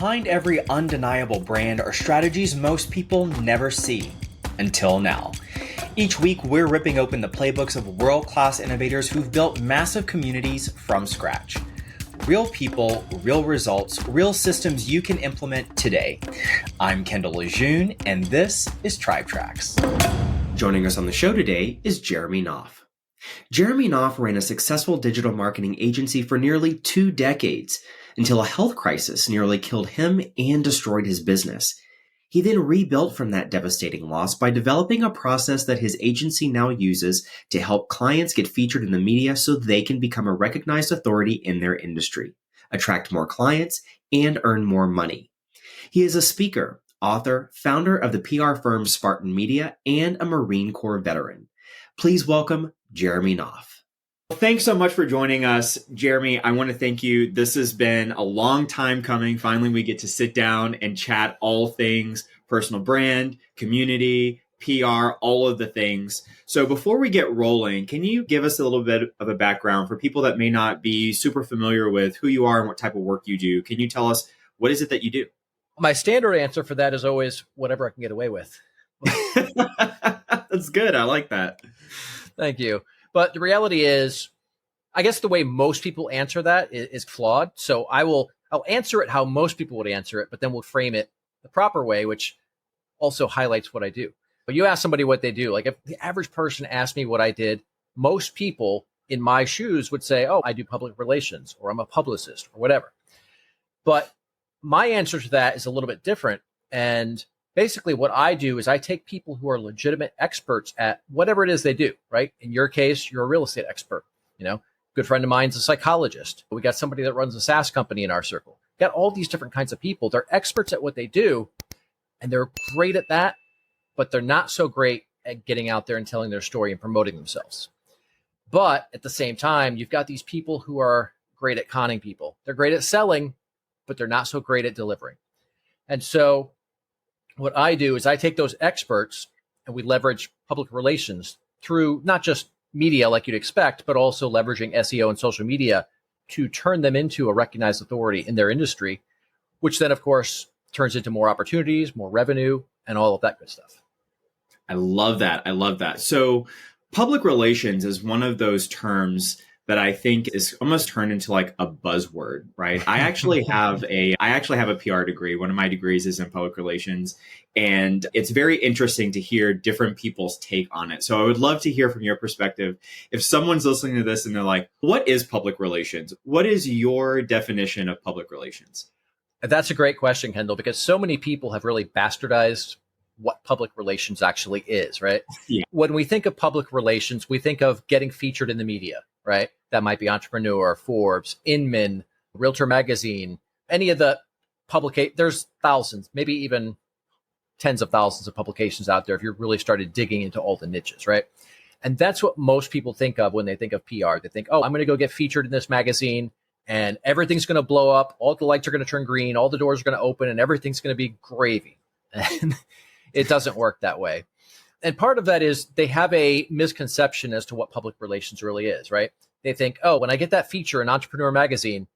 Behind every undeniable brand are strategies most people never see. Until now. Each week, we're ripping open the playbooks of world-class innovators who've built massive communities from scratch. Real people, real results, real systems you can implement today. I'm Kendall LeJeune, and this is Tribe Tracks. Joining us on the show today is Jeremy Knauff. Jeremy Knauff ran a successful digital marketing agency for nearly 2 decades until a health crisis nearly killed him and destroyed his business. He then rebuilt from that devastating loss by developing a process that his agency now uses to help clients get featured in the media so they can become a recognized authority in their industry, attract more clients, and earn more money. He is a speaker, author, founder of the PR firm Spartan Media, and a Marine Corps veteran. Please welcome Jeremy Knauff. Thanks so much for joining us, Jeremy. I want to thank you. This has been a long time coming. Finally, we get to sit down and chat all things personal brand, community, PR, all of the things. So before we get rolling, can you give us a little bit of a background for people that may not be super familiar with who you are and what type of work you do? Can you tell us what is it that you do? My standard answer for that is always whatever I can get away with. That's good. I like that. Thank you. But the reality is, I guess the way most people answer that is flawed. So I'll answer it how most people would answer it, but then we'll frame it the proper way, which also highlights what I do. But you ask somebody what they do. Like if the average person asked me what I did, most people in my shoes would say, oh, I do public relations, or I'm a publicist, or whatever. But my answer to that is a little bit different. And basically what I do is I take people who are legitimate experts at whatever it is they do, right? In your case, you're a real estate expert. Good friend of mine's a psychologist. We got somebody that runs a SaaS company in our circle. Got all these different kinds of people. They're experts at what they do, and they're great at that, but they're not so great at getting out there and telling their story and promoting themselves. But at the same time, you've got these people who are great at conning people. They're great at selling, but they're not so great at delivering. And so what I do is I take those experts and we leverage public relations through not just media like you'd expect, but also leveraging SEO and social media to turn them into a recognized authority in their industry, which then, of course, turns into more opportunities, more revenue, and all of that good stuff. I love that. I love that. So public relations is one of those terms that I think is almost turned into like a buzzword, right? I actually have a PR degree. One of my degrees is in public relations, and it's very interesting to hear different people's take on it. So I would love to hear from your perspective. If someone's listening to this and they're like, what is public relations? What is your definition of public relations? That's a great question, Kendall, because so many people have really bastardized what public relations actually is, right? Yeah. When we think of public relations, we think of getting featured in the media, right? That might be Entrepreneur, Forbes, Inman, Realtor Magazine, any of the there's thousands, maybe even tens of thousands of publications out there if you really started digging into all the niches, right? And that's what most people think of when they think of PR. They think, oh, I'm going to go get featured in this magazine and everything's going to blow up. All the lights are going to turn green. All the doors are going to open and everything's going to be gravy. And it doesn't work that way. And part of that is they have a misconception as to what public relations really is, right? They think, oh, when I get that feature in Entrepreneur Magazine,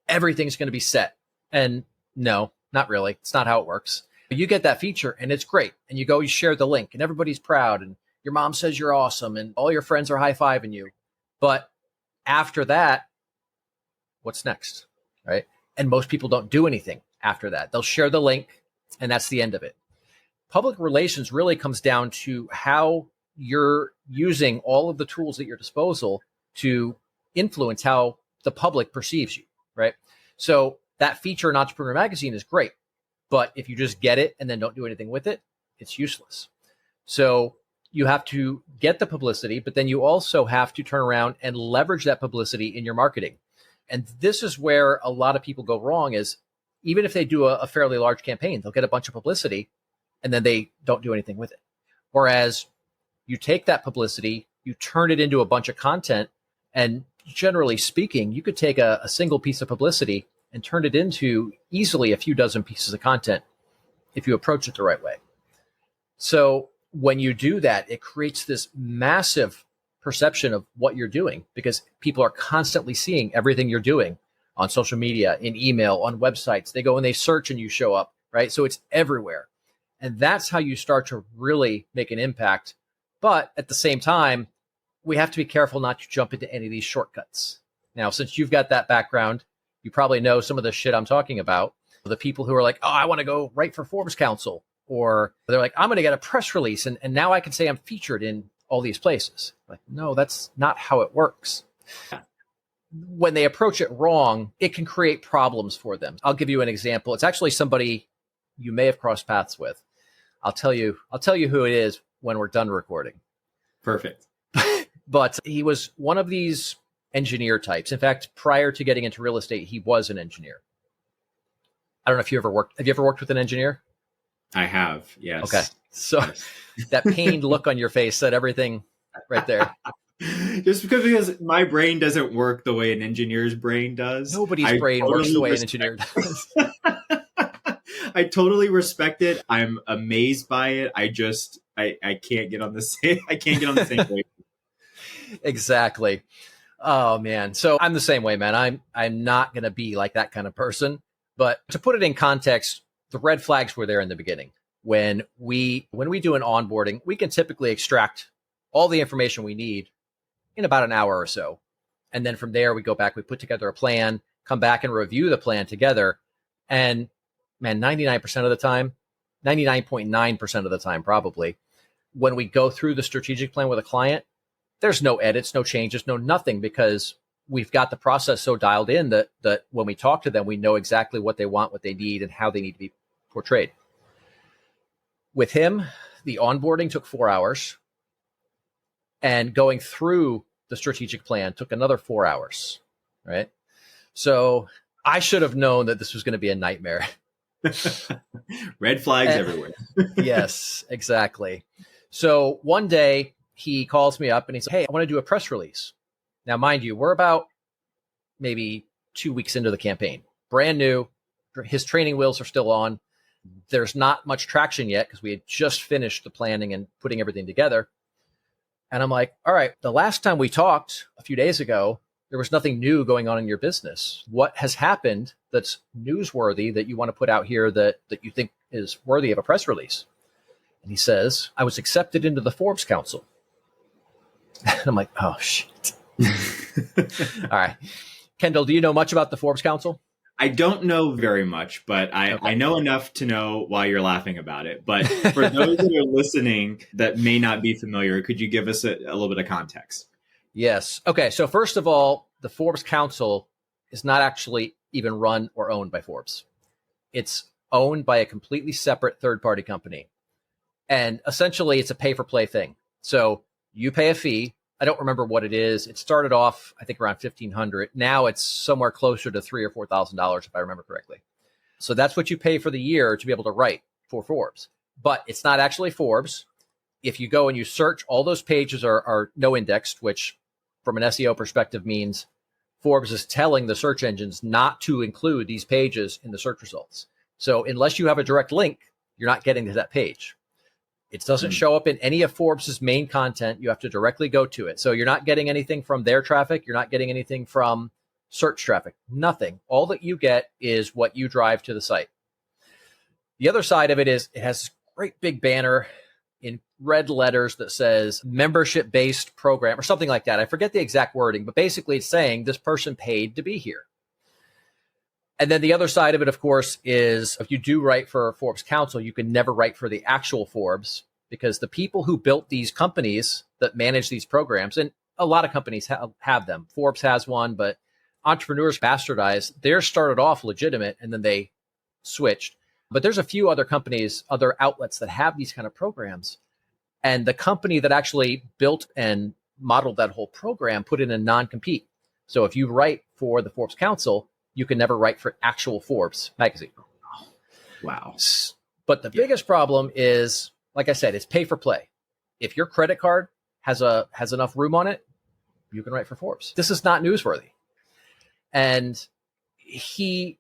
everything's going to be set. And no, not really. It's not how it works. You get that feature and it's great. And you share the link and everybody's proud and your mom says you're awesome and all your friends are high-fiving you. But after that, what's next, right? And most people don't do anything after that. They'll share the link and that's the end of it. Public relations really comes down to how you're using all of the tools at your disposal to influence how the public perceives you, right? So that feature in Entrepreneur Magazine is great, but if you just get it and then don't do anything with it, it's useless. So you have to get the publicity, but then you also have to turn around and leverage that publicity in your marketing. And this is where a lot of people go wrong is even if they do a fairly large campaign, they'll get a bunch of publicity and then they don't do anything with it. Whereas you take that publicity, you turn it into a bunch of content, and generally speaking, you could take a single piece of publicity and turn it into easily a few dozen pieces of content if you approach it the right way. So when you do that, it creates this massive perception of what you're doing because people are constantly seeing everything you're doing on social media, in email, on websites. They go and they search and you show up, right? So it's everywhere. And that's how you start to really make an impact. But at the same time, we have to be careful not to jump into any of these shortcuts. Now, since you've got that background, you probably know some of the shit I'm talking about. The people who are like, oh, I want to go write for Forbes Council, or they're like, I'm going to get a press release and now I can say I'm featured in all these places. Like, no, that's not how it works. When they approach it wrong, it can create problems for them. I'll give you an example. It's actually somebody you may have crossed paths with. I'll tell you who it is when we're done recording. Perfect. But he was one of these engineer types. In fact, prior to getting into real estate, he was an engineer. I don't know if you ever worked. Have you ever worked with an engineer? I have, yes. Okay. So yes. That pained look on your face said everything right there. Just because my brain doesn't work the way an engineer's brain does. Nobody's brain works the way an engineer does. I totally respect it. I'm amazed by it. I can't get on the same page. Exactly. Oh man. So I'm the same way, man. I'm not going to be like that kind of person. But to put it in context, the red flags were there in the beginning. When we do an onboarding, we can typically extract all the information we need in about an hour or so. And then from there, we go back, we put together a plan, come back and review the plan together. And man, 99% of the time, 99.9% of the time, probably, when we go through the strategic plan with a client, there's no edits, no changes, no nothing, because we've got the process so dialed in that when we talk to them, we know exactly what they want, what they need, and how they need to be portrayed. With him, the onboarding took 4 hours, and going through the strategic plan took another 4 hours, right? So I should have known that this was going to be a nightmare. Red flags everywhere. Yes, exactly. So one day he calls me up and he said, hey, I want to do a press release. Now, mind you, we're about maybe 2 weeks into the campaign. Brand new. His training wheels are still on. There's not much traction yet because we had just finished the planning and putting everything together. And I'm like, all right, the last time we talked a few days ago, there was nothing new going on in your business. What has happened that's newsworthy that you want to put out here that you think is worthy of a press release? And he says, I was accepted into the Forbes Council. And I'm like, oh, shit. All right. Kendall, do you know much about the Forbes Council? I don't know very much, but I know enough to know why you're laughing about it. But for those that are listening that may not be familiar, could you give us a little bit of context? Yes. Okay. So first of all, the Forbes Council is not actually even run or owned by Forbes. It's owned by a completely separate third-party company. And essentially, it's a pay-for-play thing. So you pay a fee. I don't remember what it is. It started off, I think, around $1,500. Now it's somewhere closer to $3,000 or $4,000, if I remember correctly. So that's what you pay for the year to be able to write for Forbes. But it's not actually Forbes. If you go and you search, all those pages are no indexed, which from an SEO perspective means Forbes is telling the search engines not to include these pages in the search results. So unless you have a direct link, you're not getting to that page. It doesn't show up in any of Forbes' main content. You have to directly go to it. So you're not getting anything from their traffic. You're not getting anything from search traffic. Nothing. All that you get is what you drive to the site. The other side of it is it has a great big banner in red letters that says membership-based program or something like that. I forget the exact wording, but basically it's saying this person paid to be here. And then the other side of it, of course, is if you do write for Forbes Council, you can never write for the actual Forbes because the people who built these companies that manage these programs, and a lot of companies have them. Forbes has one, but entrepreneurs bastardized. Theirs started off legitimate and then they switched. But there's a few other companies, other outlets that have these kind of programs. And the company that actually built and modeled that whole program put in a non-compete. So if you write for the Forbes Council, you can never write for actual Forbes magazine. Wow. But the biggest problem is, like I said, it's pay for play. If your credit card has enough room on it, you can write for Forbes. This is not newsworthy. And he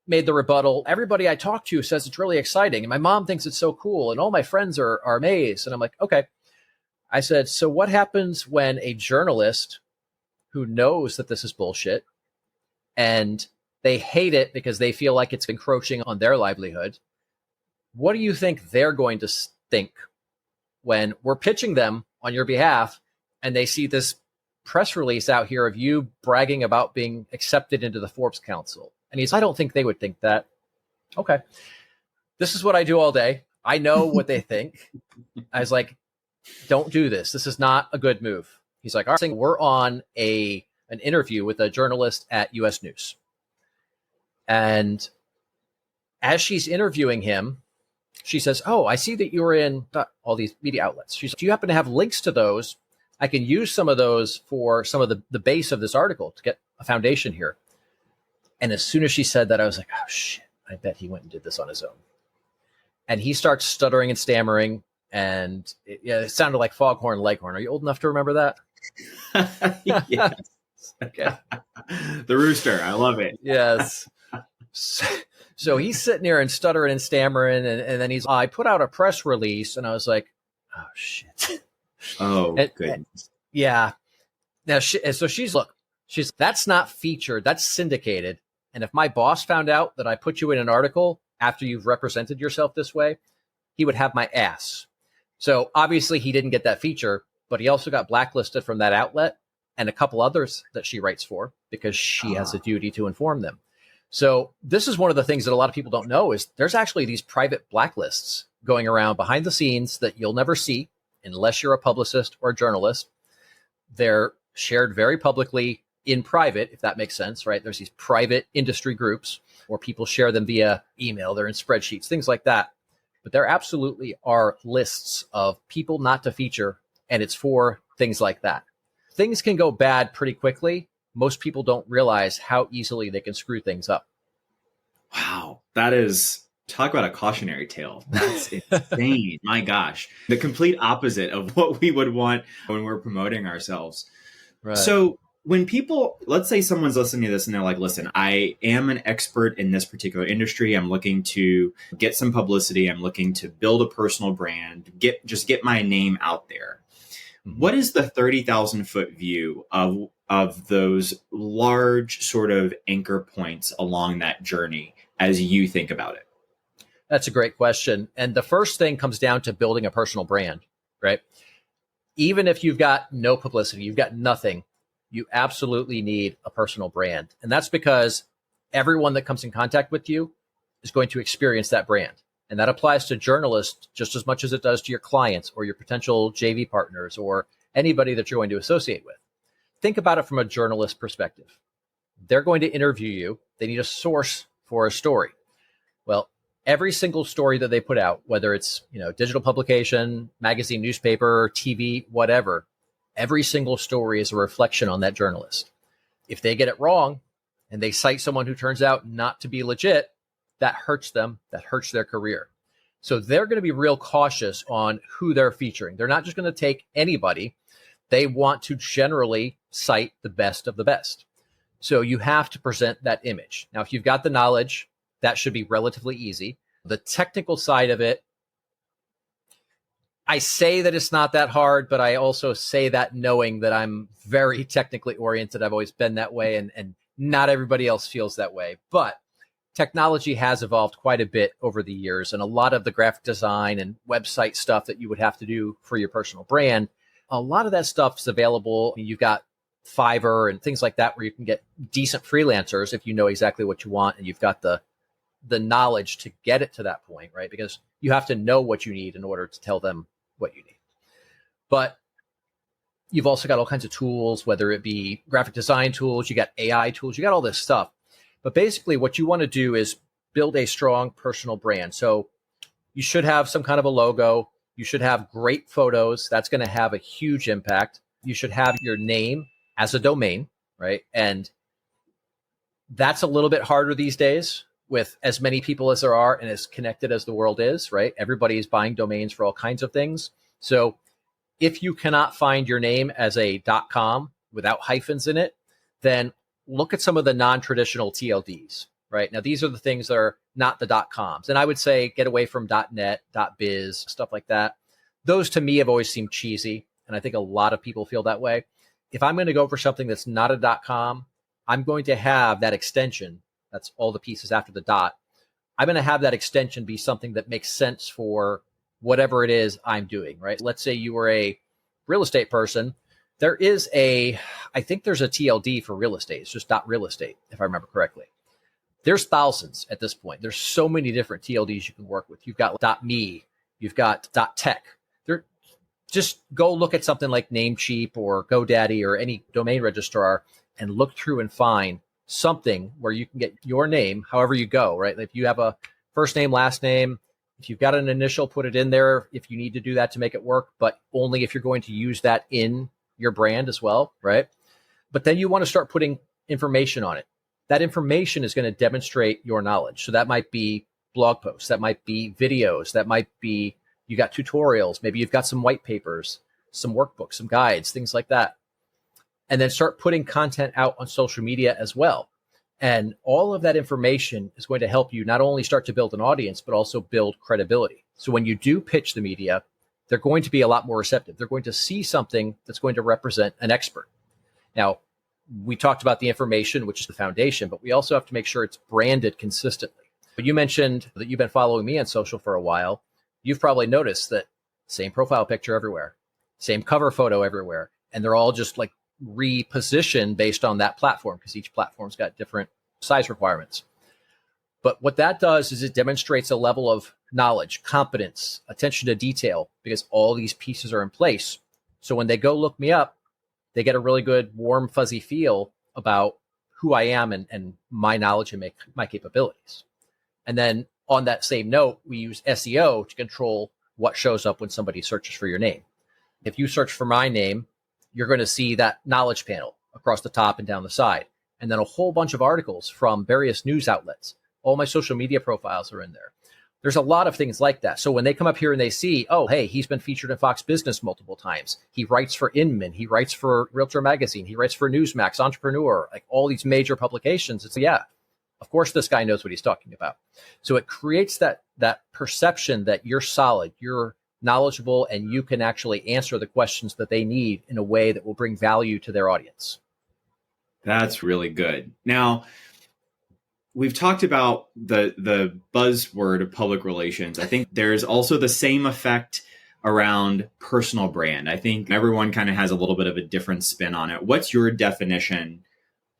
made the rebuttal. Everybody I talk to says it's really exciting. And my mom thinks it's so cool. And all my friends are amazed. And I'm like, okay. I said, so what happens when a journalist who knows that this is bullshit and They hate it because they feel like it's encroaching on their livelihood. What do you think they're going to think when we're pitching them on your behalf and they see this press release out here of you bragging about being accepted into the Forbes Council? And I don't think they would think that. Okay, this is what I do all day. I know what they think. I was like, don't do this. This is not a good move. He's like, all right, we're on an interview with a journalist at US News. And as she's interviewing him, she says, oh, I see that you're in all these media outlets. She says, do you happen to have links to those? I can use some of those for some of the base of this article to get a foundation here. And as soon as she said that, I was like, oh, shit, I bet he went and did this on his own. And he starts stuttering and stammering. And it sounded like Foghorn Leghorn. Are you old enough to remember that? Yes. Okay. The rooster. I love it. Yes. So he's sitting there and stuttering and stammering. And then I put out a press release and I was like, oh, shit. Oh, goodness. Yeah. Now, she's that's not featured. That's syndicated. And if my boss found out that I put you in an article after you've represented yourself this way, he would have my ass. So obviously he didn't get that feature, but he also got blacklisted from that outlet and a couple others that she writes for because she has a duty to inform them. So this is one of the things that a lot of people don't know is there's actually these private blacklists going around behind the scenes that you'll never see unless you're a publicist or a journalist. They're shared very publicly in private, if that makes sense, right? There's these private industry groups or people share them via email. They're in spreadsheets, things like that. But there absolutely are lists of people not to feature, and it's for things like that. Things can go bad pretty quickly. Most people don't realize how easily they can screw things up. Wow. That is, talk about a cautionary tale. That's insane. My gosh. The complete opposite of what we would want when we're promoting ourselves. Right. So when people, let's say someone's listening to this and they're like, listen, I am an expert in this particular industry. I'm looking to get some publicity. I'm looking to build a personal brand, get my name out there. Mm-hmm. What is the 30,000 foot view of those large sort of anchor points along that journey as you think about it? That's a great question. And the first thing comes down to building a personal brand, right? Even if you've got no publicity, you've got nothing, you absolutely need a personal brand. And that's because everyone that comes in contact with you is going to experience that brand. And that applies to journalists just as much as it does to your clients or your potential JV partners or anybody that you're going to associate with. Think about it from a journalist perspective. They're going to interview you. They need a source for a story. Well, every single story that they put out, whether it's, digital publication, magazine, newspaper, TV, whatever, every single story is a reflection on that journalist. If they get it wrong and they cite someone who turns out not to be legit, that hurts them, that hurts their career. So they're going to be real cautious on who they're featuring. They're not just going to take anybody. They want to generally cite the best of the best. So you have to present that image. Now, if you've got the knowledge, that should be relatively easy. The technical side of it, I say that it's not that hard, but I also say that knowing that I'm very technically oriented. I've always been that way, and not everybody else feels that way. But technology has evolved quite a bit over the years, and a lot of the graphic design and website stuff that you would have to do for your personal brand, a lot of that stuff is available. You've got Fiverr and things like that where you can get decent freelancers if you know exactly what you want and you've got the knowledge to get it to that point, right? Because you have to know what you need in order to tell them what you need. But you've also got all kinds of tools, whether it be graphic design tools, you got AI tools, you got all this stuff. But basically what you want to do is build a strong personal brand. So you should have some kind of a logo. You should have great photos. That's going to have a huge impact. You should have your name as a domain, right? And that's a little bit harder these days with as many people as there are and as connected as the world is, right? Everybody is buying domains for all kinds of things. So if you cannot find your name as a .com without hyphens in it, then look at some of the non-traditional TLDs, right? Now, these are the things that are not the .coms. And I would say get away from .net, .biz, stuff like that. Those to me have always seemed cheesy. And I think a lot of people feel that way. If I'm going to go for something that's not a .com, I'm going to have that extension That's all the pieces after the dot. I'm going to have that extension be something that makes sense for whatever it is I'm doing, right? Let's say you were a real estate person. I think there's a TLD for real estate. It's just .real estate, if I remember correctly. There's thousands at this point. There's so many different TLDs you can work with. You've got .me, you've got .tech. Just go look at something like Namecheap or GoDaddy or any domain registrar and look through and find something where you can get your name, however you go, right? If you have a first name, last name, if you've got an initial, put it in there if you need to do that to make it work, but only if you're going to use that in your brand as well, right? But then you want to start putting information on it. That information is going to demonstrate your knowledge. So that might be blog posts, that might be videos, that might be, you got tutorials, maybe you've got some white papers, some workbooks, some guides, things like that. And then start putting content out on social media as well. And all of that information is going to help you not only start to build an audience, but also build credibility. So when you do pitch the media, they're going to be a lot more receptive. They're going to see something that's going to represent an expert. Now, we talked about the information, which is the foundation, but we also have to make sure it's branded consistently. But you mentioned that you've been following me on social for a while. You've probably noticed that same profile picture everywhere, same cover photo everywhere, and they're all just like repositioned based on that platform because each platform's got different size requirements. But what that does is it demonstrates a level of knowledge, competence, attention to detail, because all these pieces are in place. So when they go look me up, they get a really good, warm, fuzzy feel about who I am and my knowledge and my capabilities. And then on that same note, we use SEO to control what shows up when somebody searches for your name. If you search for my name, you're going to see that knowledge panel across the top and down the side, and then a whole bunch of articles from various news outlets. All my social media profiles are in there. There's a lot of things like that. So when they come up here and they see, oh, hey, he's been featured in Fox Business multiple times. He writes for Inman. He writes for Realtor Magazine. He writes for Newsmax, Entrepreneur, like all these major publications. It's, yeah, of course, this guy knows what he's talking about. So it creates that perception that you're solid, you're knowledgeable, and you can actually answer the questions that they need in a way that will bring value to their audience. That's really good. Now, we've talked about the buzzword of public relations. I think there's also the same effect around personal brand. I think everyone kind of has a little bit of a different spin on it. What's your definition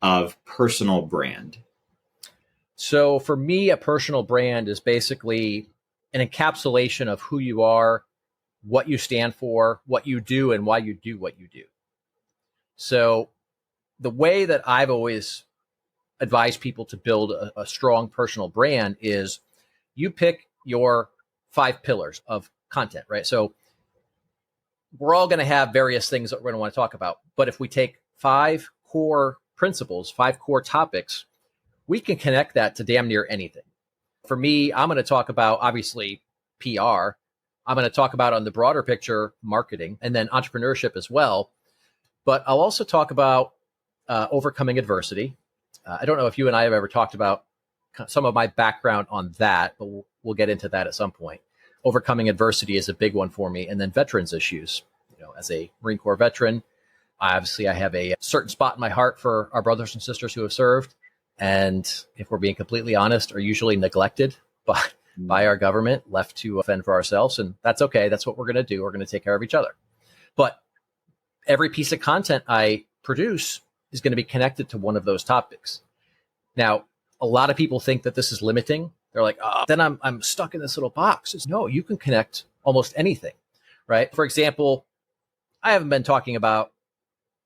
of personal brand? So for me, a personal brand is basically an encapsulation of who you are, what you stand for, what you do, and why you do what you do. So the way that I've always advised people to build a strong personal brand is you pick your 5 pillars of content, right? So we're all going to have various things that we're going to want to talk about. But if we take 5 core principles, 5 core topics, we can connect that to damn near anything. For me, I'm going to talk about, obviously, PR. I'm going to talk about, on the broader picture, marketing, and then entrepreneurship as well. But I'll also talk about overcoming adversity. I don't know if you and I have ever talked about some of my background on that, but we'll get into that at some point. Overcoming adversity is a big one for me. And then veterans issues. You know, as a Marine Corps veteran, obviously I have a certain spot in my heart for our brothers and sisters who have served. And if we're being completely honest, are usually neglected by our government, left to fend for ourselves. And that's okay. That's what we're going to do. We're going to take care of each other. But every piece of content I produce is going to be connected to one of those topics. Now, a lot of people think that this is limiting. They're like, oh, then I'm stuck in this little box. No, you can connect almost anything, right? For example, I haven't been talking about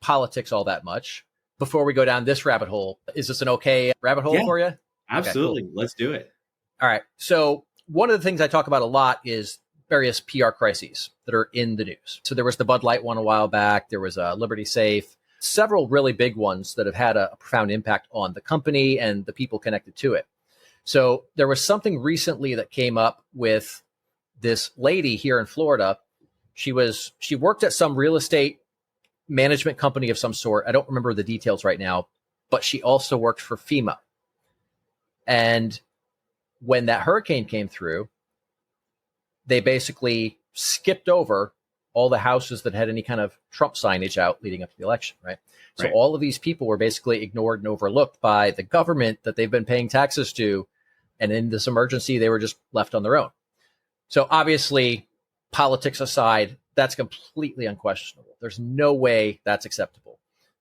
politics all that much. Before we go down this rabbit hole, is this an okay rabbit hole for you? Absolutely. Okay, cool. Let's do it. All right. So one of the things I talk about a lot is various PR crises that are in the news. So there was the Bud Light one a while back. There was a Liberty Safe, several really big ones that have had a profound impact on the company and the people connected to it. So there was something recently that came up with this lady here in Florida. She worked at some real estate management company of some sort. I don't remember the details right now, but she also worked for FEMA. And when that hurricane came through, they basically skipped over all the houses that had any kind of Trump signage out leading up to the election, right? So Right. all of these people were basically ignored and overlooked by the government that they've been paying taxes to. And in this emergency, they were just left on their own. So obviously, politics aside, that's completely unquestionable. There's no way that's acceptable.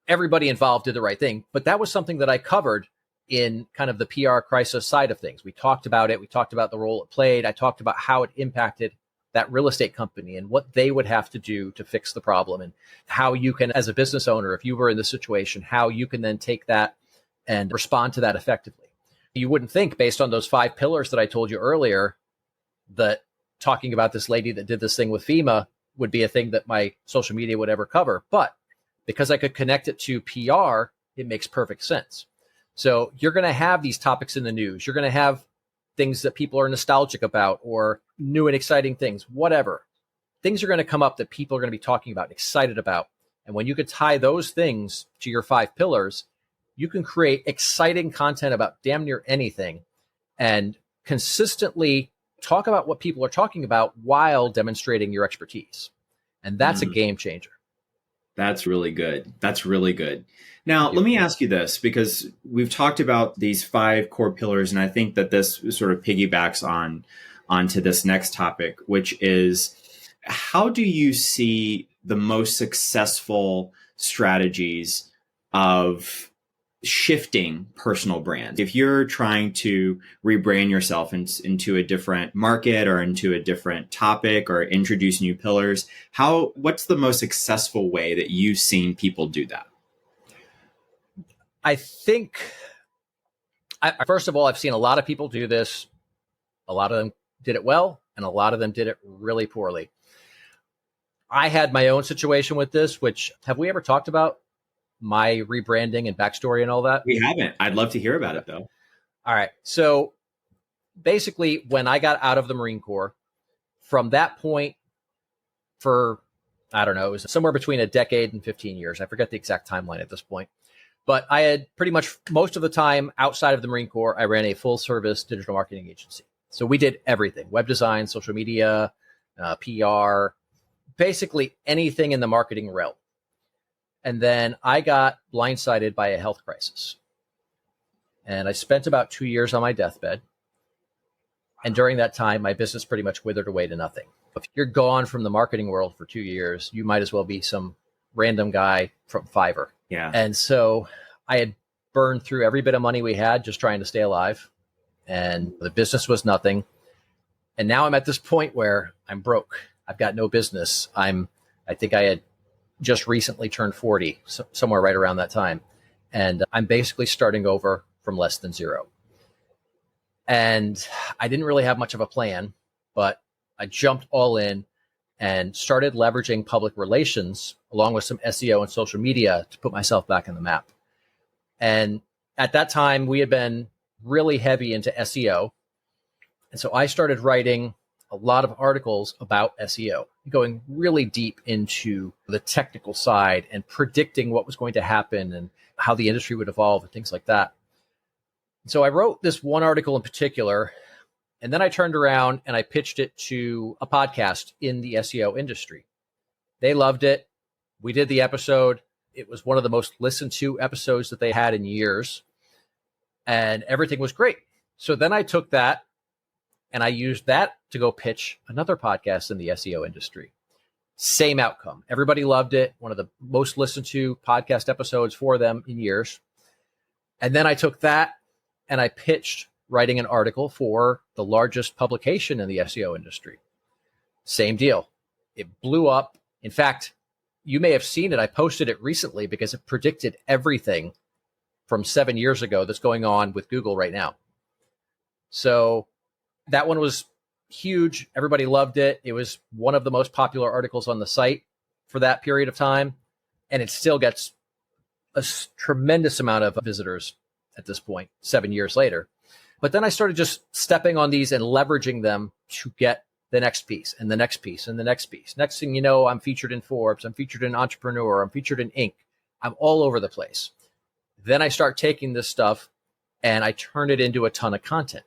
Everybody involved did the right thing, but that was something that I covered in kind of the PR crisis side of things. We talked about it. We talked about the role it played. I talked about how it impacted that real estate company and what they would have to do to fix the problem, and how you can, as a business owner, if you were in this situation, how you can then take that and respond to that effectively. You wouldn't think, based on those 5 pillars that I told you earlier, that talking about this lady that did this thing with FEMA would be a thing that my social media would ever cover. But because I could connect it to PR, it makes perfect sense. So you're going to have these topics in the news. You're going to have things that people are nostalgic about, or new and exciting things, whatever. Things are going to come up that people are going to be talking about, excited about. And when you could tie those things to your 5 pillars, you can create exciting content about damn near anything and consistently talk about what people are talking about while demonstrating your expertise. And that's a game changer. That's really good. That's really good. Now, let me ask you this, because we've talked about these 5 core pillars, and I think that this sort of piggybacks onto this next topic, which is, how do you see the most successful strategies of shifting personal brands? If you're trying to rebrand yourself into a different market or into a different topic or introduce new pillars, what's the most successful way that you've seen people do that? I think, first of all, I've seen a lot of people do this. A lot of them did it well, and a lot of them did it really poorly. I had my own situation with this, which, have we ever talked about my rebranding and backstory and all that? We haven't. I'd love to hear about it, though. All right. So basically, when I got out of the Marine Corps, from that point for, I don't know, it was somewhere between a decade and 15 years. I forget the exact timeline at this point. But I had pretty much most of the time outside of the Marine Corps, I ran a full service digital marketing agency. So we did everything: web design, social media, PR, basically anything in the marketing realm. And then I got blindsided by a health crisis. And I spent about 2 years on my deathbed. And during that time, my business pretty much withered away to nothing. If you're gone from the marketing world for 2 years, you might as well be some random guy from Fiverr. Yeah. And so I had burned through every bit of money we had just trying to stay alive. And the business was nothing. And now I'm at this point where I'm broke. I've got no business. I think I had just recently turned 40, somewhere right around that time. And I'm basically starting over from less than zero. And I didn't really have much of a plan, but I jumped all in and started leveraging public relations along with some SEO and social media to put myself back on the map. And at that time, we had been really heavy into SEO. And so I started writing a lot of articles about SEO, going really deep into the technical side and predicting what was going to happen and how the industry would evolve and things like that. So I wrote this one article in particular, and then I turned around and I pitched it to a podcast in the SEO industry. They loved it. We did the episode. It was one of the most listened to episodes that they had in years, and everything was great. So then I took that and I used that to go pitch another podcast in the SEO industry. Same outcome. Everybody loved it. One of the most listened to podcast episodes for them in years. And then I took that and I pitched writing an article for the largest publication in the SEO industry. Same deal. It blew up. In fact, you may have seen it. I posted it recently because it predicted everything from 7 years ago that's going on with Google right now. So that one was huge. Everybody loved it. It was one of the most popular articles on the site for that period of time. And it still gets a tremendous amount of visitors at this point, 7 years later. But then I started just stepping on these and leveraging them to get the next piece and the next piece and the next piece. Next thing you know, I'm featured in Forbes. I'm featured in Entrepreneur. I'm featured in Inc. I'm all over the place. Then I start taking this stuff and I turn it into a ton of content.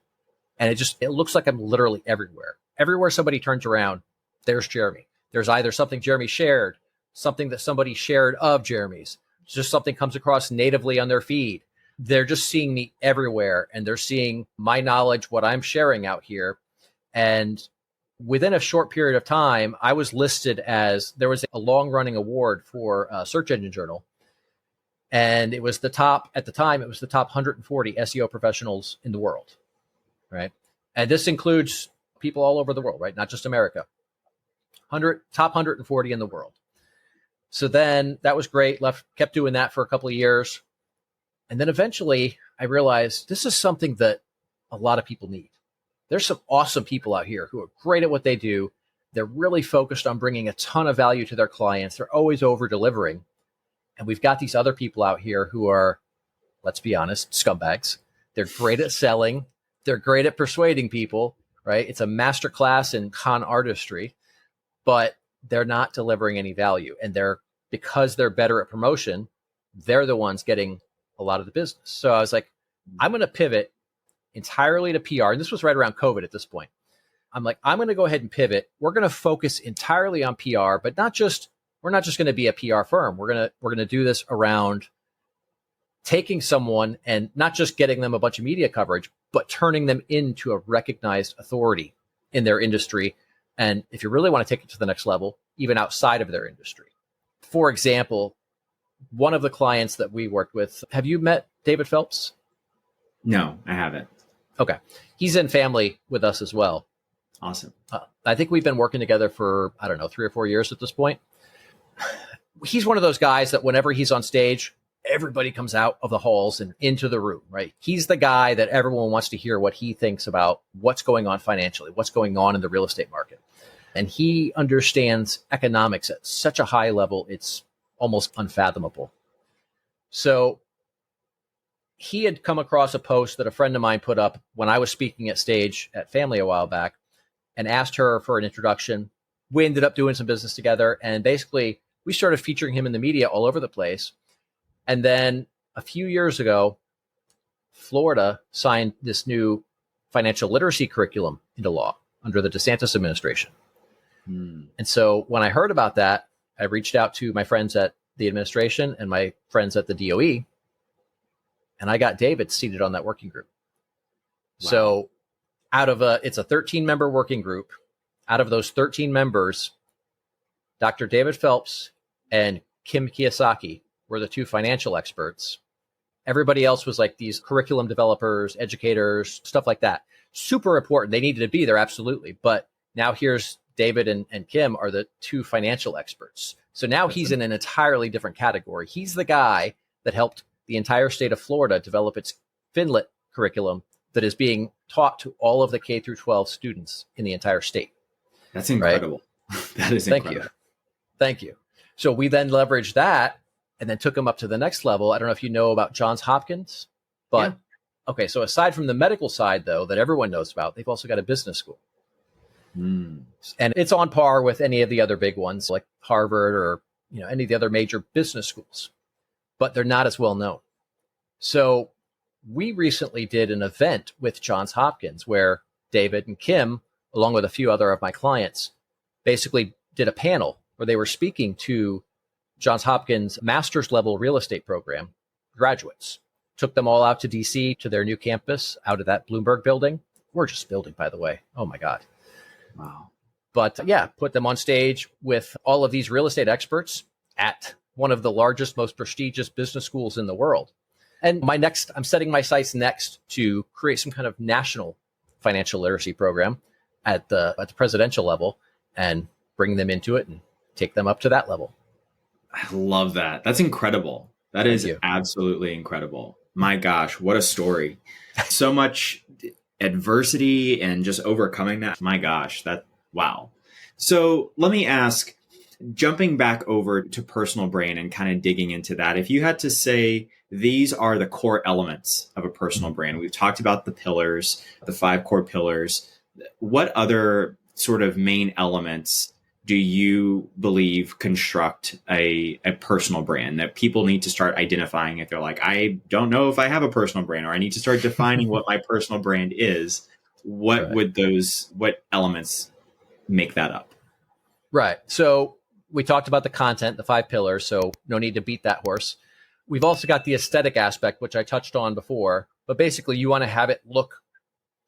And it looks like I'm literally everywhere. Everywhere somebody turns around, there's Jeremy. There's either something Jeremy shared, something that somebody shared of Jeremy's, just something comes across natively on their feed. They're just seeing me everywhere, and they're seeing my knowledge, what I'm sharing out here. And within a short period of time, I was listed as, there was a long running award for a search engine journal. And it was the top, at the time, it was the top 140 SEO professionals in the world, right? And this includes people all over the world, right? Not just America. Top 140 in the world. So then that was great. Kept doing that for a couple of years. And then eventually I realized this is something that a lot of people need. There's some awesome people out here who are great at what they do. They're really focused on bringing a ton of value to their clients. They're always over delivering. And we've got these other people out here who are, let's be honest, scumbags. They're great at selling. They're great at persuading people, right? It's a masterclass in con artistry, but they're not delivering any value. And because they're better at promotion, they're the ones getting a lot of the business. So I was like, I'm going to pivot entirely to PR. And this was right around COVID at this point. I'm like, I'm going to go ahead and pivot. We're going to focus entirely on PR, but we're not just going to be a PR firm. We're going to do this around taking someone and not just getting them a bunch of media coverage, but turning them into a recognized authority in their industry. And if you really want to take it to the next level, even outside of their industry. For example, one of the clients that we worked with, have you met David Phelps? No, I haven't. Okay. He's in family with us as well. Awesome. I think we've been working together for, 3 or 4 years at this point. He's one of those guys that whenever he's on stage, everybody comes out of the halls and into the room, right? He's the guy that everyone wants to hear what he thinks about what's going on financially, what's going on in the real estate market. And he understands economics at such a high level, it's almost unfathomable. So he had come across a post that a friend of mine put up when I was speaking at stage at Family a while back and asked her for an introduction. We ended up doing some business together, and basically we started featuring him in the media all over the place. And then a few years ago, Florida signed this new financial literacy curriculum into law under the DeSantis administration. And so when I heard about that, I reached out to my friends at the administration and my friends at the DOE, and I got David seated on that working group. Wow. So it's a 13-member working group. Out of those 13 members, Dr. David Phelps and Kim Kiyosaki were the two financial experts. Everybody else was like these curriculum developers, educators, stuff like that. Super important. They needed to be there, absolutely. But now here's David and Kim are the two financial experts. So now he's in an entirely different category. He's the guy that helped the entire state of Florida develop its FinLit curriculum that is being taught to all of the K through 12 students in the entire state. That's incredible. Right? That is incredible. Thank you. So we then leveraged that and then took him up to the next level. I don't know if you know about Johns Hopkins, but okay. So aside from the medical side, though, that everyone knows about, they've also got a business school. And it's on par with any of the other big ones like Harvard or any of the other major business schools, but they're not as well known. So we recently did an event with Johns Hopkins where David and Kim, along with a few other of my clients, basically did a panel where they were speaking to Johns Hopkins master's level real estate program graduates. Took them all out to DC to their new campus out of that Bloomberg building. Gorgeous building, by the way. Oh my God. Wow. But put them on stage with all of these real estate experts at one of the largest, most prestigious business schools in the world. And I'm setting my sights next to create some kind of national financial literacy program at the presidential level and bring them into it and take them up to that level. I love that. That's incredible. That is absolutely incredible. My gosh, what a story. So much adversity and just overcoming that. My gosh, wow. So let me ask, jumping back over to personal brand and kind of digging into that, if you had to say these are the core elements of a personal brand, we've talked about the pillars, the 5 core pillars. What other sort of main elements do you believe construct a personal brand that people need to start identifying if they're like, I don't know if I have a personal brand, or I need to start defining what my personal brand is? What elements make that up? Right. So we talked about the content, the 5 pillars. So no need to beat that horse. We've also got the aesthetic aspect, which I touched on before. But basically, you want to have it look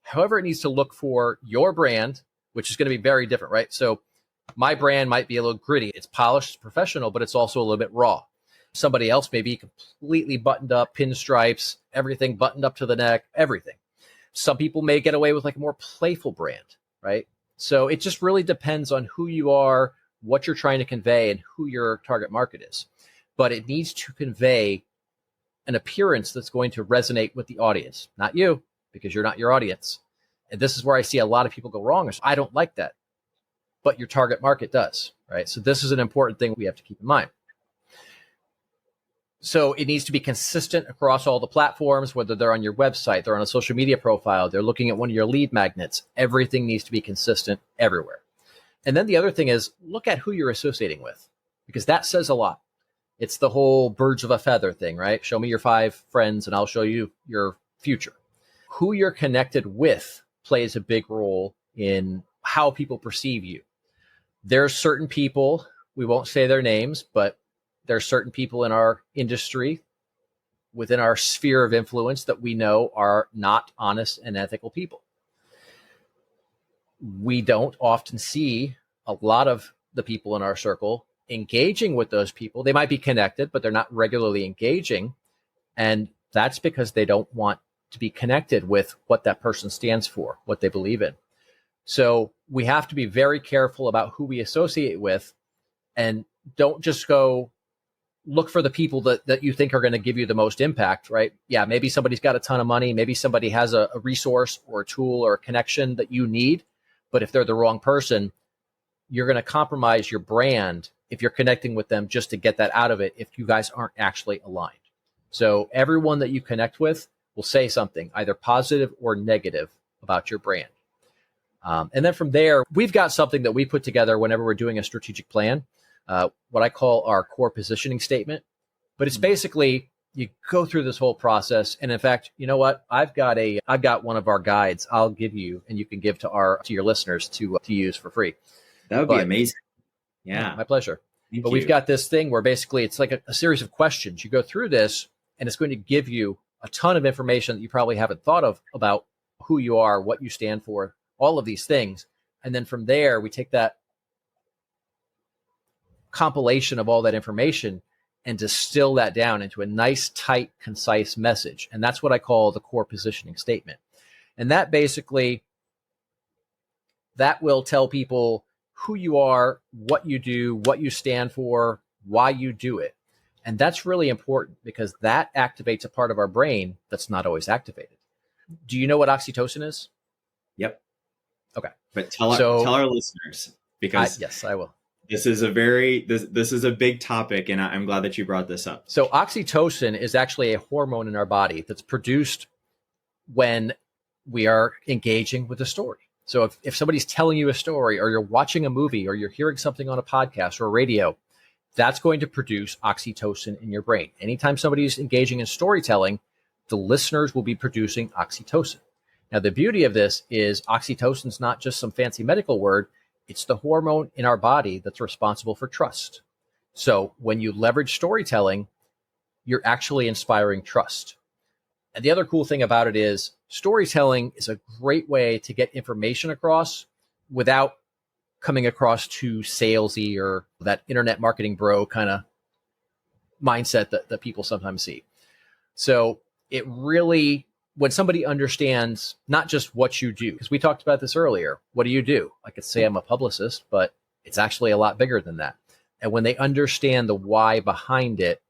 however it needs to look for your brand, which is going to be very different, right? So my brand might be a little gritty. It's polished, it's professional, but it's also a little bit raw. Somebody else may be completely buttoned up, pinstripes, everything buttoned up to the neck, everything. Some people may get away with like a more playful brand, right? So it just really depends on who you are, what you're trying to convey, and who your target market is. But it needs to convey an appearance that's going to resonate with the audience, not you, because you're not your audience. And this is where I see a lot of people go wrong. Is I don't like that, but your target market does, right? So this is an important thing we have to keep in mind. So it needs to be consistent across all the platforms, whether they're on your website, they're on a social media profile, they're looking at one of your lead magnets. Everything needs to be consistent everywhere. And then the other thing is look at who you're associating with, because that says a lot. It's the whole birds of a feather thing, right? Show me your 5 friends and I'll show you your future. Who you're connected with plays a big role in how people perceive you. There's certain people, we won't say their names, but there's certain people in our industry, within our sphere of influence, that we know are not honest and ethical people. We don't often see a lot of the people in our circle engaging with those people. They might be connected, but they're not regularly engaging. And that's because they don't want to be connected with what that person stands for, what they believe in. So we have to be very careful about who we associate with, and don't just go look for the people that you think are going to give you the most impact, right? Yeah, maybe somebody's got a ton of money. Maybe somebody has a resource or a tool or a connection that you need. But if they're the wrong person, you're going to compromise your brand if you're connecting with them just to get that out of it, if you guys aren't actually aligned. So everyone that you connect with will say something either positive or negative about your brand. And then from there, we've got something that we put together whenever we're doing a strategic plan, what I call our core positioning statement. But it's basically, you go through this whole process. And in fact, you know what? I've got one of our guides I'll give you, and you can give to your listeners to use for free. That would be amazing. Yeah. My pleasure. Thank but you. We've got this thing where basically it's like a series of questions. You go through this, and it's going to give you a ton of information that you probably haven't thought of about who you are, what you stand for, all of these things. And then from there, we take that compilation of all that information and distill that down into a nice, tight, concise message. And that's what I call the core positioning statement. And that basically, that will tell people who you are, what you do, what you stand for, why you do it. And that's really important because that activates a part of our brain that's not always activated. Do you know what oxytocin is? Yep. Okay. But tell our listeners, because yes, I will. This is a big topic, and I'm glad that you brought this up. So oxytocin is actually a hormone in our body that's produced when we are engaging with a story. So if somebody's telling you a story, or you're watching a movie, or you're hearing something on a podcast or radio, that's going to produce oxytocin in your brain. Anytime somebody's engaging in storytelling, the listeners will be producing oxytocin. Now, the beauty of this is oxytocin is not just some fancy medical word. It's the hormone in our body that's responsible for trust. So when you leverage storytelling, you're actually inspiring trust. And the other cool thing about it is storytelling is a great way to get information across without coming across too salesy or that internet marketing bro kind of mindset that people sometimes see. So it really, when somebody understands not just what you do, because we talked about this earlier, what do you do? I could say I'm a publicist, but it's actually a lot bigger than that. And when they understand the why behind it,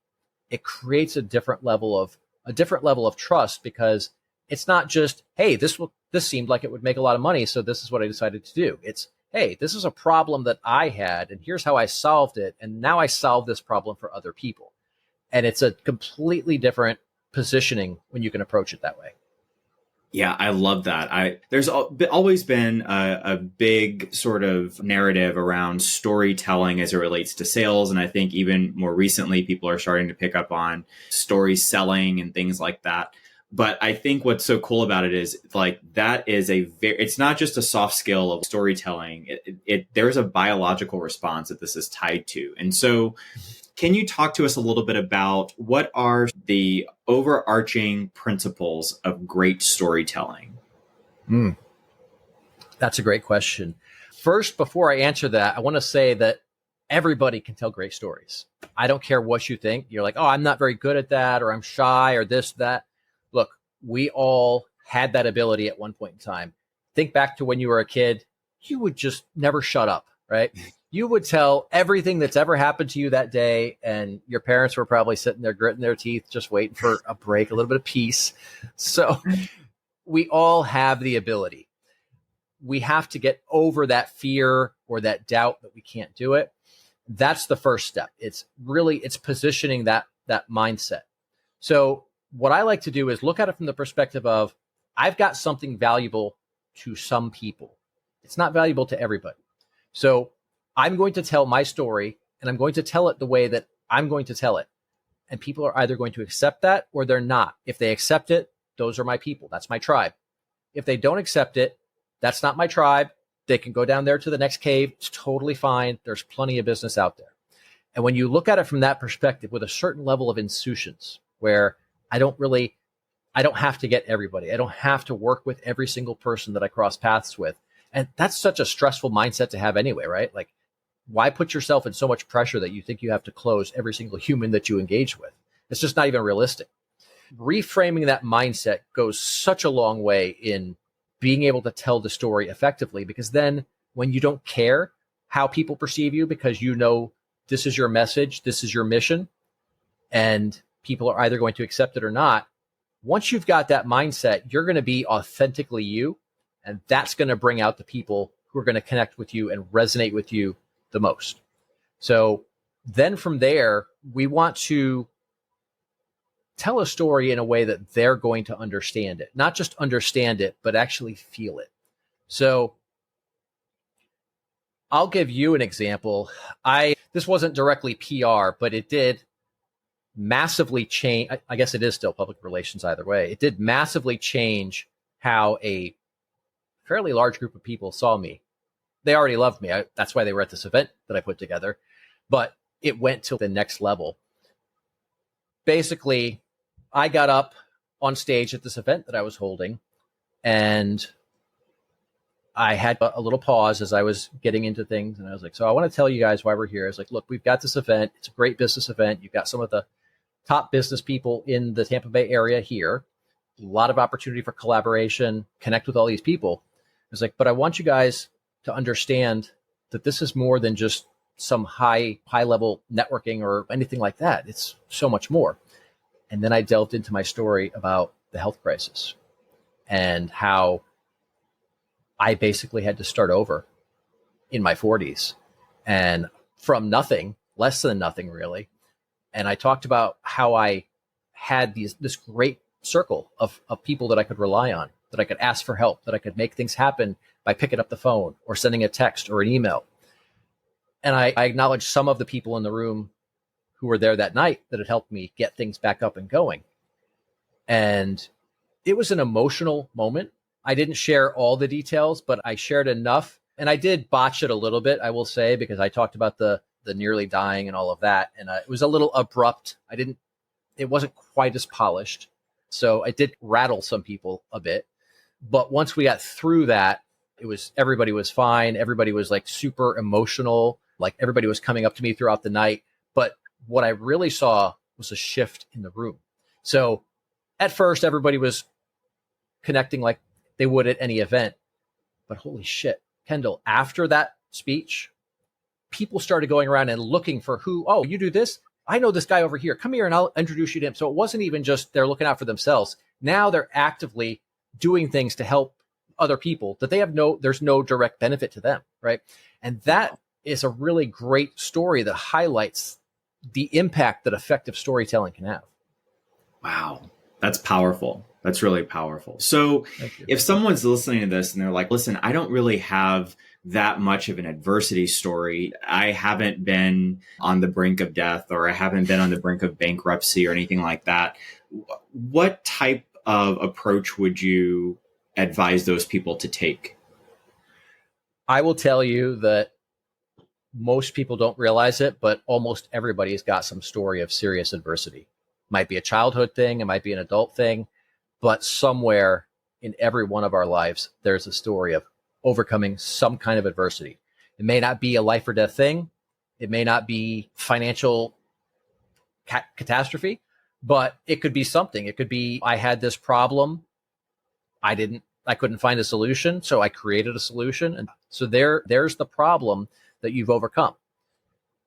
it creates a different level of trust, because it's not just, hey, this seemed like it would make a lot of money, so this is what I decided to do. It's, hey, this is a problem that I had, and here's how I solved it, and now I solve this problem for other people. And it's a completely different positioning when you can approach it that way. Yeah, I love that. There's always been a big sort of narrative around storytelling as it relates to sales. And I think even more recently, people are starting to pick up on story selling and things like that. But I think what's so cool about it is like that is it's not just a soft skill of storytelling. There's a biological response that this is tied to. And so can you talk to us a little bit about what are the overarching principles of great storytelling? That's a great question. First, before I answer that, I want to say that everybody can tell great stories. I don't care what you think. You're like, oh, I'm not very good at that, or I'm shy, or this, that. Look, we all had that ability at one point in time. Think back to when you were a kid, you would just never shut up, right? You would tell everything that's ever happened to you that day, and your parents were probably sitting there gritting their teeth, just waiting for a break, a little bit of peace. So we all have the ability. We have to get over that fear or that doubt that we can't do it. That's the first step. It's positioning that mindset. So what I like to do is look at it from the perspective of, I've got something valuable to some people. It's not valuable to everybody. So I'm going to tell my story, and I'm going to tell it the way that I'm going to tell it. And people are either going to accept that or they're not. If they accept it, those are my people. That's my tribe. If they don't accept it, that's not my tribe. They can go down there to the next cave. It's totally fine. There's plenty of business out there. And when you look at it from that perspective with a certain level of insouciance, where I don't have to get everybody. I don't have to work with every single person that I cross paths with. And that's such a stressful mindset to have anyway, right? Like, why put yourself in so much pressure that you think you have to close every single human that you engage with? It's just not even realistic. Reframing that mindset goes such a long way in being able to tell the story effectively, because then when you don't care how people perceive you, because you know this is your message, this is your mission, and people are either going to accept it or not, once you've got that mindset, you're going to be authentically you, and that's going to bring out the people who are going to connect with you and resonate with you the most. So then from there, we want to tell a story in a way that they're going to understand it, not just understand it, but actually feel it. So I'll give you an example. This wasn't directly PR, but it did massively change. I guess it is still public relations either way. It did massively change how a fairly large group of people saw me. They already loved me. That's why they were at this event that I put together, but it went to the next level. Basically, I got up on stage at this event that I was holding, and I had a little pause as I was getting into things. And I was like, so I want to tell you guys why we're here. I was like, look, we've got this event. It's a great business event. You've got some of the top business people in the Tampa Bay area here. A lot of opportunity for collaboration, connect with all these people. I was like, but I want you guys to understand that this is more than just some high level networking or anything like that. It's so much more. And then I delved into my story about the health crisis and how I basically had to start over in my 40s and from nothing, less than nothing really. And I talked about how I had this great circle of people that I could rely on, that I could ask for help, that I could make things happen by picking up the phone or sending a text or an email. And I acknowledged some of the people in the room who were there that night that had helped me get things back up and going. And it was an emotional moment. I didn't share all the details, but I shared enough. And I did botch it a little bit, I will say, because I talked about the nearly dying and all of that. And it was a little abrupt. It wasn't quite as polished. So I did rattle some people a bit. But once we got through that, everybody was fine. Everybody was like super emotional. Like everybody was coming up to me throughout the night. But what I really saw was a shift in the room. So at first, everybody was connecting like they would at any event. But holy shit, Kendall, after that speech, people started going around and looking for you do this? I know this guy over here. Come here and I'll introduce you to him. So it wasn't even just they're looking out for themselves. Now they're actively doing things to help other people that there's no direct benefit to them, right? And that is a really great story that highlights the impact that effective storytelling can have. Wow. That's powerful. That's really powerful. So if someone's listening to this and they're like, listen, I don't really have that much of an adversity story. I haven't been on the brink of death, or I haven't been on the brink of bankruptcy or anything like that. What type of approach would you advise those people to take? I will tell you that most people don't realize it, but almost everybody's got some story of serious adversity. Might be a childhood thing, it might be an adult thing, but somewhere in every one of our lives, there's a story of overcoming some kind of adversity. It may not be a life or death thing. It may not be financial catastrophe, but it could be something. It could be, I had this problem. I couldn't find a solution. So I created a solution. And so there's the problem that you've overcome.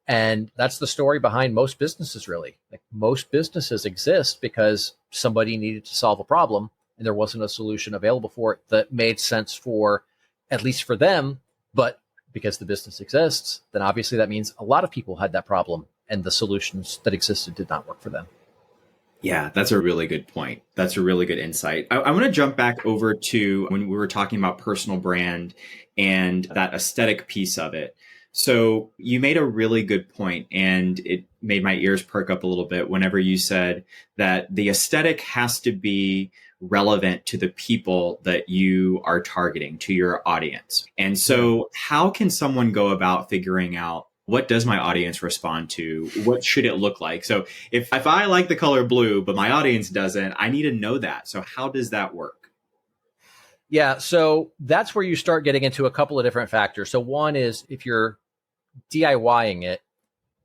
And that's the story behind most businesses, really. Like, most businesses exist because somebody needed to solve a problem and there wasn't a solution available for it that made sense for, at least for them. But because the business exists, then obviously that means a lot of people had that problem and the solutions that existed did not work for them. Yeah, that's a really good point. That's a really good insight. I want to jump back over to when we were talking about personal brand and that aesthetic piece of it. So you made a really good point, and it made my ears perk up a little bit whenever you said that the aesthetic has to be relevant to the people that you are targeting, to your audience. And so how can someone go about figuring out, what does my audience respond to? What should it look like? So if I like the color blue, but my audience doesn't, I need to know that. So how does that work? Yeah, so that's where you start getting into a couple of different factors. So one is, if you're DIYing it,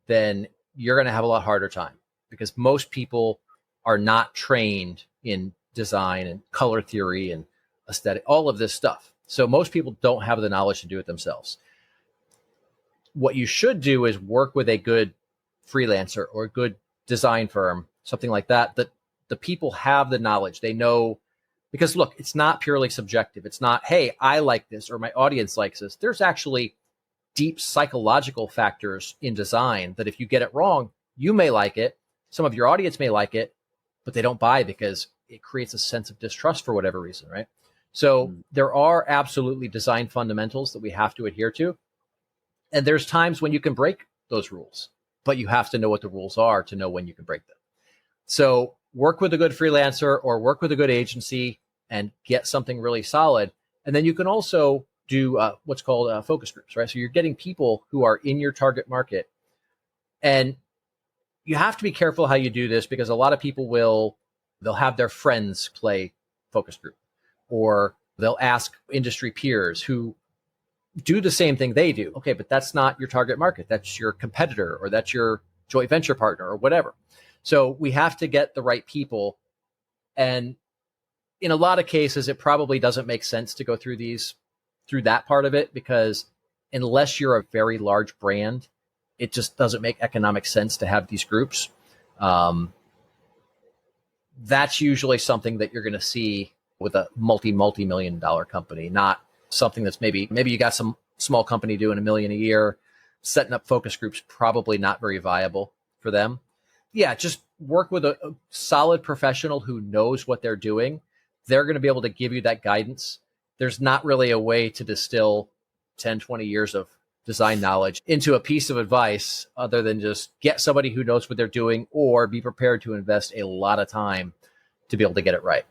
then you're going to have a lot harder time, because most people are not trained in design and color theory and aesthetic, all of this stuff. So most people don't have the knowledge to do it themselves. What you should do is work with a good freelancer or a good design firm, something like that, that the people have the knowledge. They know, because look, it's not purely subjective. It's not, hey, I like this or my audience likes this. There's actually deep psychological factors in design that if you get it wrong, you may like it. Some of your audience may like it, but they don't buy because it creates a sense of distrust for whatever reason, right? So there are absolutely design fundamentals that we have to adhere to. And there's times when you can break those rules, but you have to know what the rules are to know when you can break them. So work with a good freelancer or work with a good agency and get something really solid. And then you can also do what's called focus groups, right? So you're getting people who are in your target market. And you have to be careful how you do this, because a lot of people they'll have their friends play focus group, or they'll ask industry peers who do the same thing they do. Okay, but that's not your target market. That's your competitor, or that's your joint venture partner, or whatever. So we have to get the right people. And in a lot of cases, it probably doesn't make sense to go through that part of it, because unless you're a very large brand, it just doesn't make economic sense to have these groups. That's usually something that you're going to see with a multi-million dollar company, not something that's maybe you got some small company doing $1 million a year. Setting up focus groups, probably not very viable for them. Yeah, just work with a solid professional who knows what they're doing. They're going to be able to give you that guidance. There's not really a way to distill 10, 20 years of design knowledge into a piece of advice other than just get somebody who knows what they're doing, or be prepared to invest a lot of time to be able to get it right.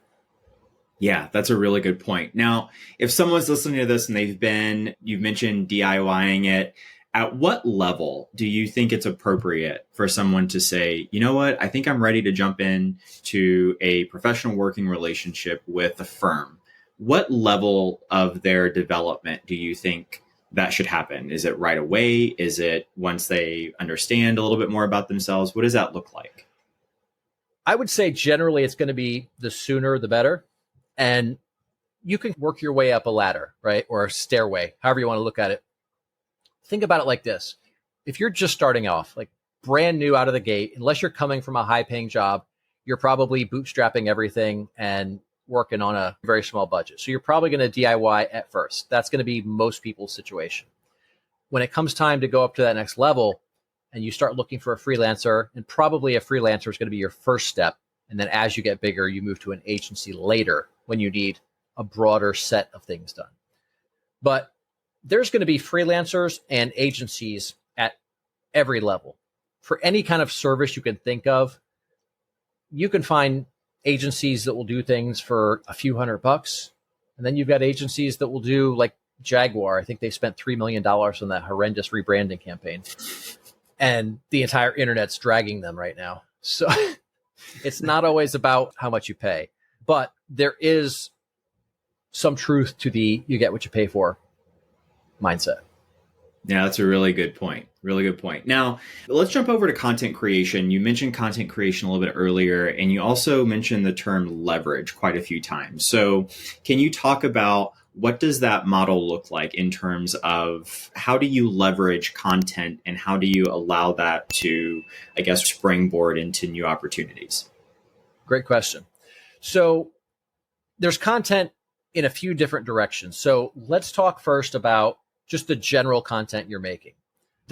Yeah, that's a really good point. Now, if someone's listening to this and you've mentioned DIYing it, at what level do you think it's appropriate for someone to say, you know what, I think I'm ready to jump in to a professional working relationship with a firm? What level of their development do you think that should happen? Is it right away? Is it once they understand a little bit more about themselves? What does that look like? I would say generally it's going to be the sooner the better. And you can work your way up a ladder, right? Or a stairway, however you want to look at it. Think about it like this. If you're just starting off, like brand new out of the gate, unless you're coming from a high paying job, you're probably bootstrapping everything and working on a very small budget. So you're probably going to DIY at first. That's going to be most people's situation. When it comes time to go up to that next level and you start looking for a freelancer, and probably a freelancer is going to be your first step. And then as you get bigger, you move to an agency later when you need a broader set of things done. But there's going to be freelancers and agencies at every level. For any kind of service you can think of, you can find agencies that will do things for a few $100. And then you've got agencies that will do like Jaguar. I think they spent $3 million on that horrendous rebranding campaign. And the entire internet's dragging them right now. So it's not always about how much you pay, but there is some truth to the you get what you pay for mindset. Yeah, that's a really good point. Really good point. Now, let's jump over to content creation. You mentioned content creation a little bit earlier, and you also mentioned the term leverage quite a few times. So can you talk about what does that model look like in terms of how do you leverage content and how do you allow that to, I guess, springboard into new opportunities? Great question. So there's content in a few different directions. So let's talk first about just the general content you're making.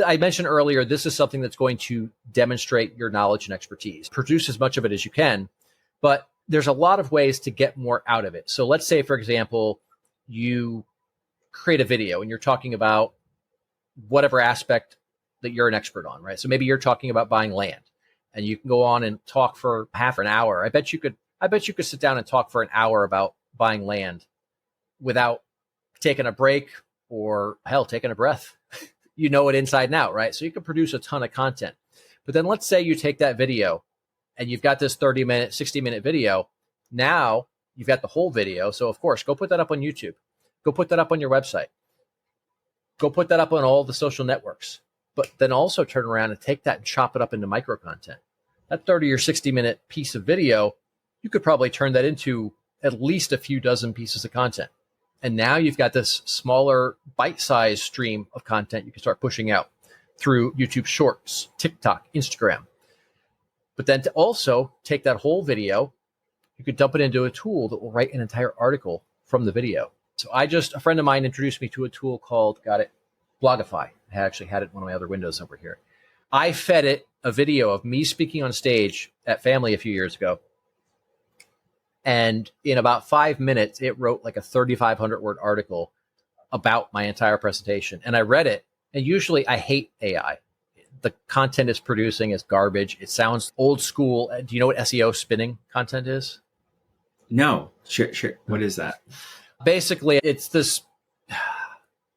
I mentioned earlier, this is something that's going to demonstrate your knowledge and expertise. Produce as much of it as you can, but there's a lot of ways to get more out of it. So let's say, for example, you create a video and you're talking about whatever aspect that you're an expert on, right? So maybe you're talking about buying land and you can go on and talk for half an hour. I bet you could sit down and talk for an hour about buying land without taking a break or hell, taking a breath. You know it inside and out, right? So you can produce a ton of content. But then let's say you take that video and you've got this 30-minute, 60-minute video. Now you've got the whole video. So of course, go put that up on YouTube. Go put that up on your website. Go put that up on all the social networks. But then also turn around and take that and chop it up into micro content. That 30 or 60-minute piece of video, you could probably turn that into at least a few dozen pieces of content. And now you've got this smaller bite-sized stream of content you can start pushing out through YouTube Shorts, TikTok, Instagram. But then to also take that whole video, you could dump it into a tool that will write an entire article from the video. So a friend of mine introduced me to a tool called, Blogify. I actually had it in one of my other windows over here. I fed it a video of me speaking on stage at Family a few years ago. And in about 5 minutes, it wrote like a 3,500 word article about my entire presentation. And I read it. And usually I hate AI. The content it's producing is garbage. It sounds old school. Do you know what SEO spinning content is? No. Sure. What is that? Basically, it's this,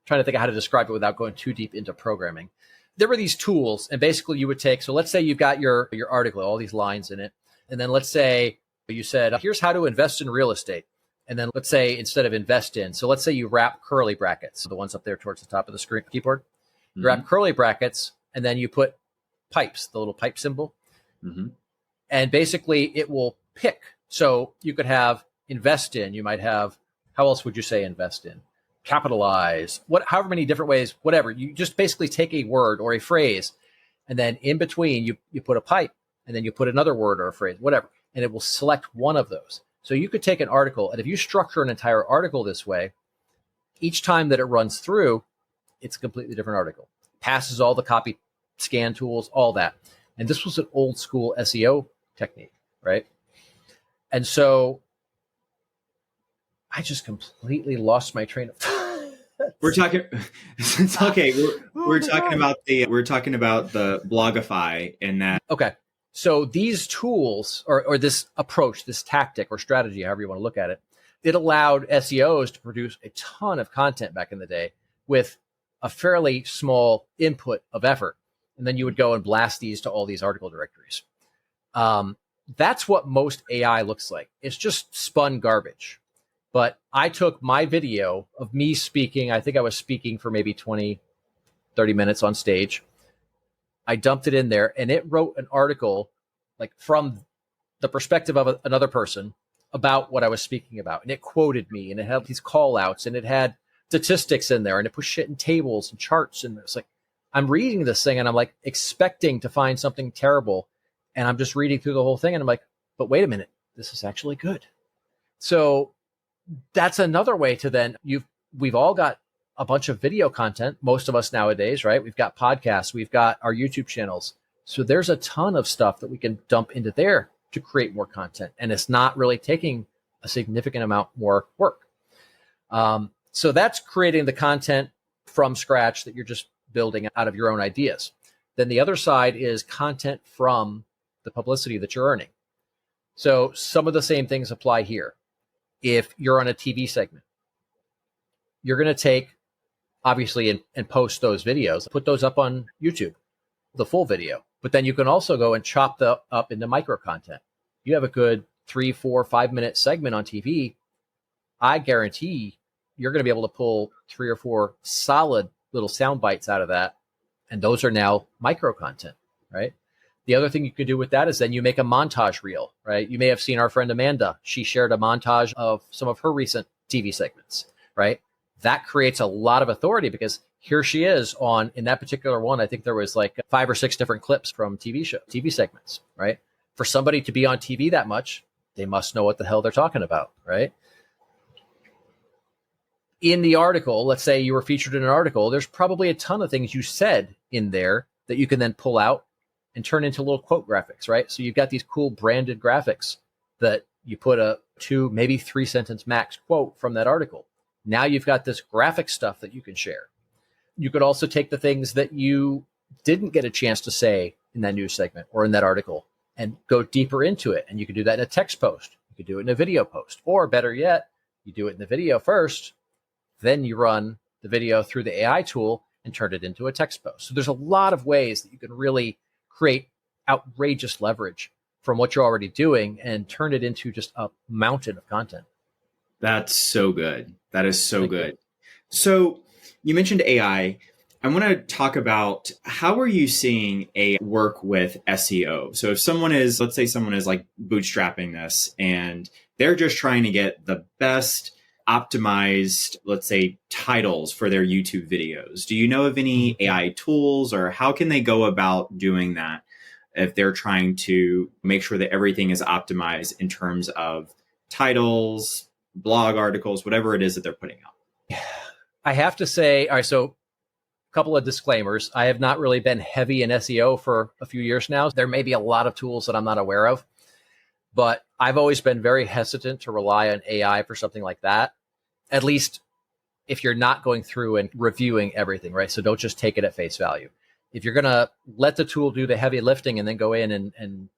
trying to think of how to describe it without going too deep into programming. There were these tools, and basically you would take, so let's say you've got your article, all these lines in it. And then let's say you said, here's how to invest in real estate. And then let's say instead of invest in, so let's say you wrap curly brackets, the ones up there towards the top of the screen keyboard. You wrap curly brackets, and then you put pipes, the little pipe symbol. Mm-hmm. And basically it will pick. So you could have invest in, you might have, how else would you say invest in? Capitalize, however many different ways, whatever. You just basically take a word or a phrase, and then in between you put a pipe, and then you put another word or a phrase, whatever. And it will select one of those. So you could take an article, and if you structure an entire article this way, each time that it runs through, it's a completely different article. Passes all the copy scan tools, all that. And this was an old school SEO technique, right? And so I just completely lost my train of thought. We're talking. It's okay. We're talking about the Blogify and that. Okay. So these tools or this approach, this tactic or strategy, however you want to look at it, it allowed SEOs to produce a ton of content back in the day with a fairly small input of effort. And then you would go and blast these to all these article directories. That's what most AI looks like. It's just spun garbage. But I took my video of me speaking. I think I was speaking for maybe 20, 30 minutes on stage. I dumped it in there, and it wrote an article like from the perspective of another person about what I was speaking about. And it quoted me, and it had these call outs, and it had statistics in there, and it put shit in tables and charts. And it's like, I'm reading this thing and I'm like expecting to find something terrible. And I'm just reading through the whole thing. And I'm like, but wait a minute, this is actually good. So that's another way to then we've all got a bunch of video content, most of us nowadays, right? We've got podcasts, we've got our YouTube channels. So there's a ton of stuff that we can dump into there to create more content. And it's not really taking a significant amount more work. So that's creating the content from scratch that you're just building out of your own ideas. Then the other side is content from the publicity that you're earning. So some of the same things apply here. If you're on a TV segment, you're going to take, obviously, and post those videos, put those up on YouTube, the full video. But then you can also go and chop them up into micro content. You have a good 3, 4, 5 minute segment on TV. I guarantee you're going to be able to pull 3 or 4 solid little sound bites out of that. And those are now micro content, right? The other thing you could do with that is then you make a montage reel, right? You may have seen our friend Amanda. She shared a montage of some of her recent TV segments, right? That creates a lot of authority because here she is on, in that particular one, I think there was like 5 or 6 different clips from TV segments, right? For somebody to be on TV that much, they must know what the hell they're talking about, right? In the article, let's say you were featured in an article, there's probably a ton of things you said in there that you can then pull out and turn into little quote graphics, right? So you've got these cool branded graphics that you put a 2, maybe 3 sentence max quote from that article. Now you've got this graphic stuff that you can share. You could also take the things that you didn't get a chance to say in that news segment or in that article and go deeper into it. And you could do that in a text post. You could do it in a video post, or better yet, you do it in the video first, then you run the video through the AI tool and turn it into a text post. So there's a lot of ways that you can really create outrageous leverage from what you're already doing and turn it into just a mountain of content. That's so good. That is so good. So you mentioned AI. I want to talk about, how are you seeing AI work with SEO? So if someone is, let's say someone is like bootstrapping this and they're just trying to get the best optimized, let's say, titles for their YouTube videos. Do you know of any AI tools, or how can they go about doing that if they're trying to make sure that everything is optimized in terms of titles, blog articles, whatever it is that they're putting out? I have to say, all right, so a couple of disclaimers. I have not really been heavy in SEO for a few years now. There may be a lot of tools that I'm not aware of, but I've always been very hesitant to rely on AI for something like that, at least if you're not going through and reviewing everything, right? So don't just take it at face value. If you're going to let the tool do the heavy lifting and then go in and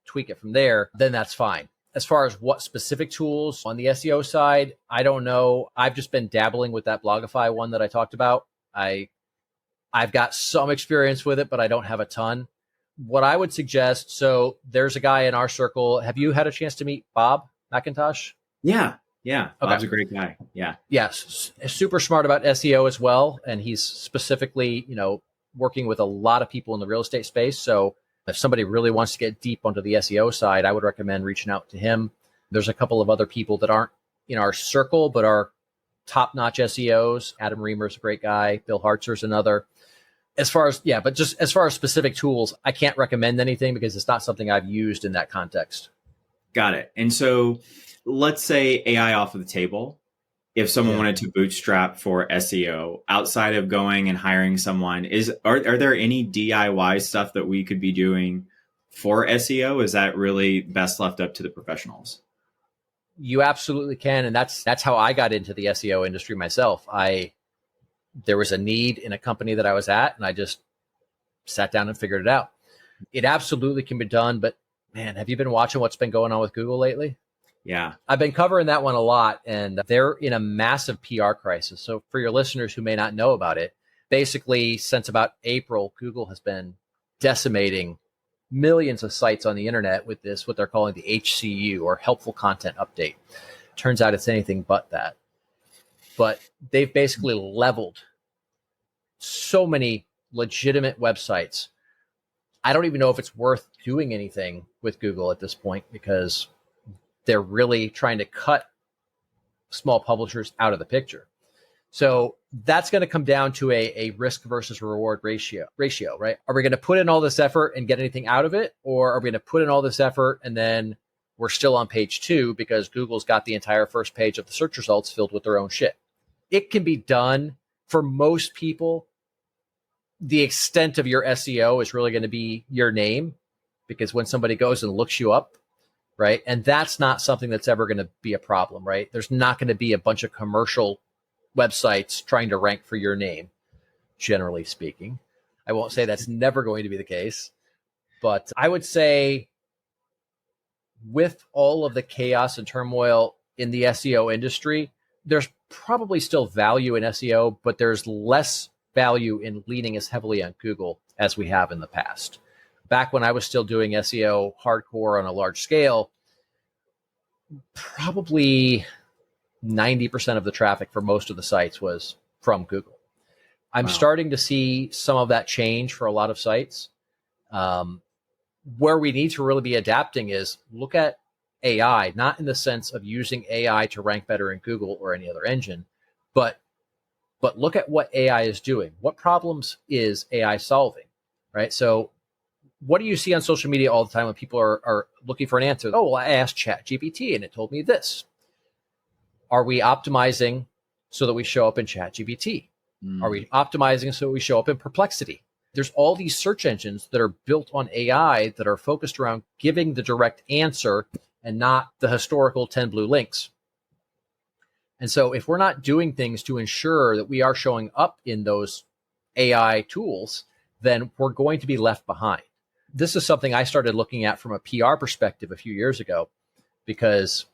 tweak it from there, then that's fine. As far as what specific tools on the SEO side, I don't know. I've just been dabbling with that Blogify one that I talked about. I've got some experience with it, but I don't have a ton. What I would suggest, so there's a guy in our circle. Have you had a chance to meet Bob McIntosh? Yeah. Okay. Bob's a great guy. Yeah. Yes. Super smart about SEO as well. And he's specifically, working with a lot of people in the real estate space. So if somebody really wants to get deep onto the SEO side, I would recommend reaching out to him. There's a couple of other people that aren't in our circle, but are top-notch SEOs. Adam Reamer's a great guy. Bill Hartzer's another. As far as specific tools, I can't recommend anything because it's not something I've used in that context. Got it. And so let's say AI off of the table. If someone wanted to bootstrap for SEO outside of going and hiring someone, are there any DIY stuff that we could be doing for SEO? Is that really best left up to the professionals? You absolutely can. And that's how I got into the SEO industry myself. There was a need in a company that I was at, and I just sat down and figured it out. It absolutely can be done. But man, have you been watching what's been going on with Google lately? Yeah. I've been covering that one a lot, and they're in a massive PR crisis. So for your listeners who may not know about it, basically since about April, Google has been decimating millions of sites on the internet with this, what they're calling the HCU, or helpful content update. Turns out it's anything but that. But they've basically leveled so many legitimate websites. I don't even know if it's worth doing anything with Google at this point, because they're really trying to cut small publishers out of the picture. So that's going to come down to a risk versus reward ratio, right? Are we going to put in all this effort and get anything out of it? Or are we going to put in all this effort and then we're still on page 2 because Google's got the entire first page of the search results filled with their own shit? It can be done. For most people, the extent of your SEO is really going to be your name, because when somebody goes and looks you up, right? And that's not something that's ever going to be a problem, right? There's not going to be a bunch of commercial websites trying to rank for your name, generally speaking. I won't say that's never going to be the case, but I would say with all of the chaos and turmoil in the SEO industry, there's probably still value in SEO, but there's less value in leaning as heavily on Google as we have in the past. Back when I was still doing SEO hardcore on a large scale, probably 90% of the traffic for most of the sites was from Google. I'm starting to see some of that change for a lot of sites. Where we need to really be adapting is look at AI, not in the sense of using AI to rank better in Google or any other engine, but look at what AI is doing. What problems is AI solving, right? So what do you see on social media all the time when people are looking for an answer? Oh, well, I asked ChatGPT and it told me this. Are we optimizing so that we show up in ChatGPT? Are we optimizing so we show up in Perplexity? There's all these search engines that are built on AI that are focused around giving the direct answer and not the historical 10 blue links. And so if we're not doing things to ensure that we are showing up in those AI tools, then we're going to be left behind. This is something I started looking at from a PR perspective a few years ago, because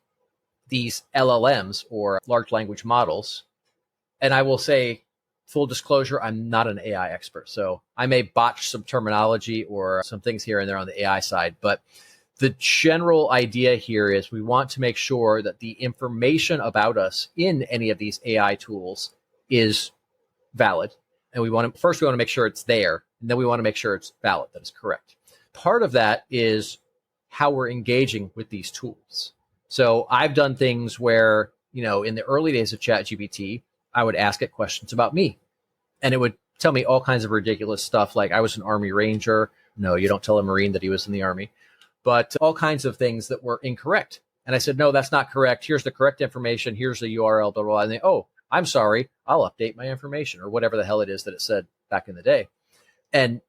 these LLMs, or large language models, and I will say, full disclosure, I'm not an AI expert. So I may botch some terminology or some things here and there on the AI side, but the general idea here is we want to make sure that the information about us in any of these AI tools is valid. And we want to make sure it's there. And then we want to make sure it's valid, that it's correct. Part of that is how we're engaging with these tools. So I've done things where, in the early days of ChatGPT, I would ask it questions about me. And it would tell me all kinds of ridiculous stuff, like I was an Army Ranger. No, you don't tell a Marine that he was in the Army. But all kinds of things that were incorrect. And I said, no, that's not correct. Here's the correct information. Here's the URL, blah, blah, blah. And they, oh, I'm sorry. I'll update my information, or whatever the hell it is that it said back in the day. And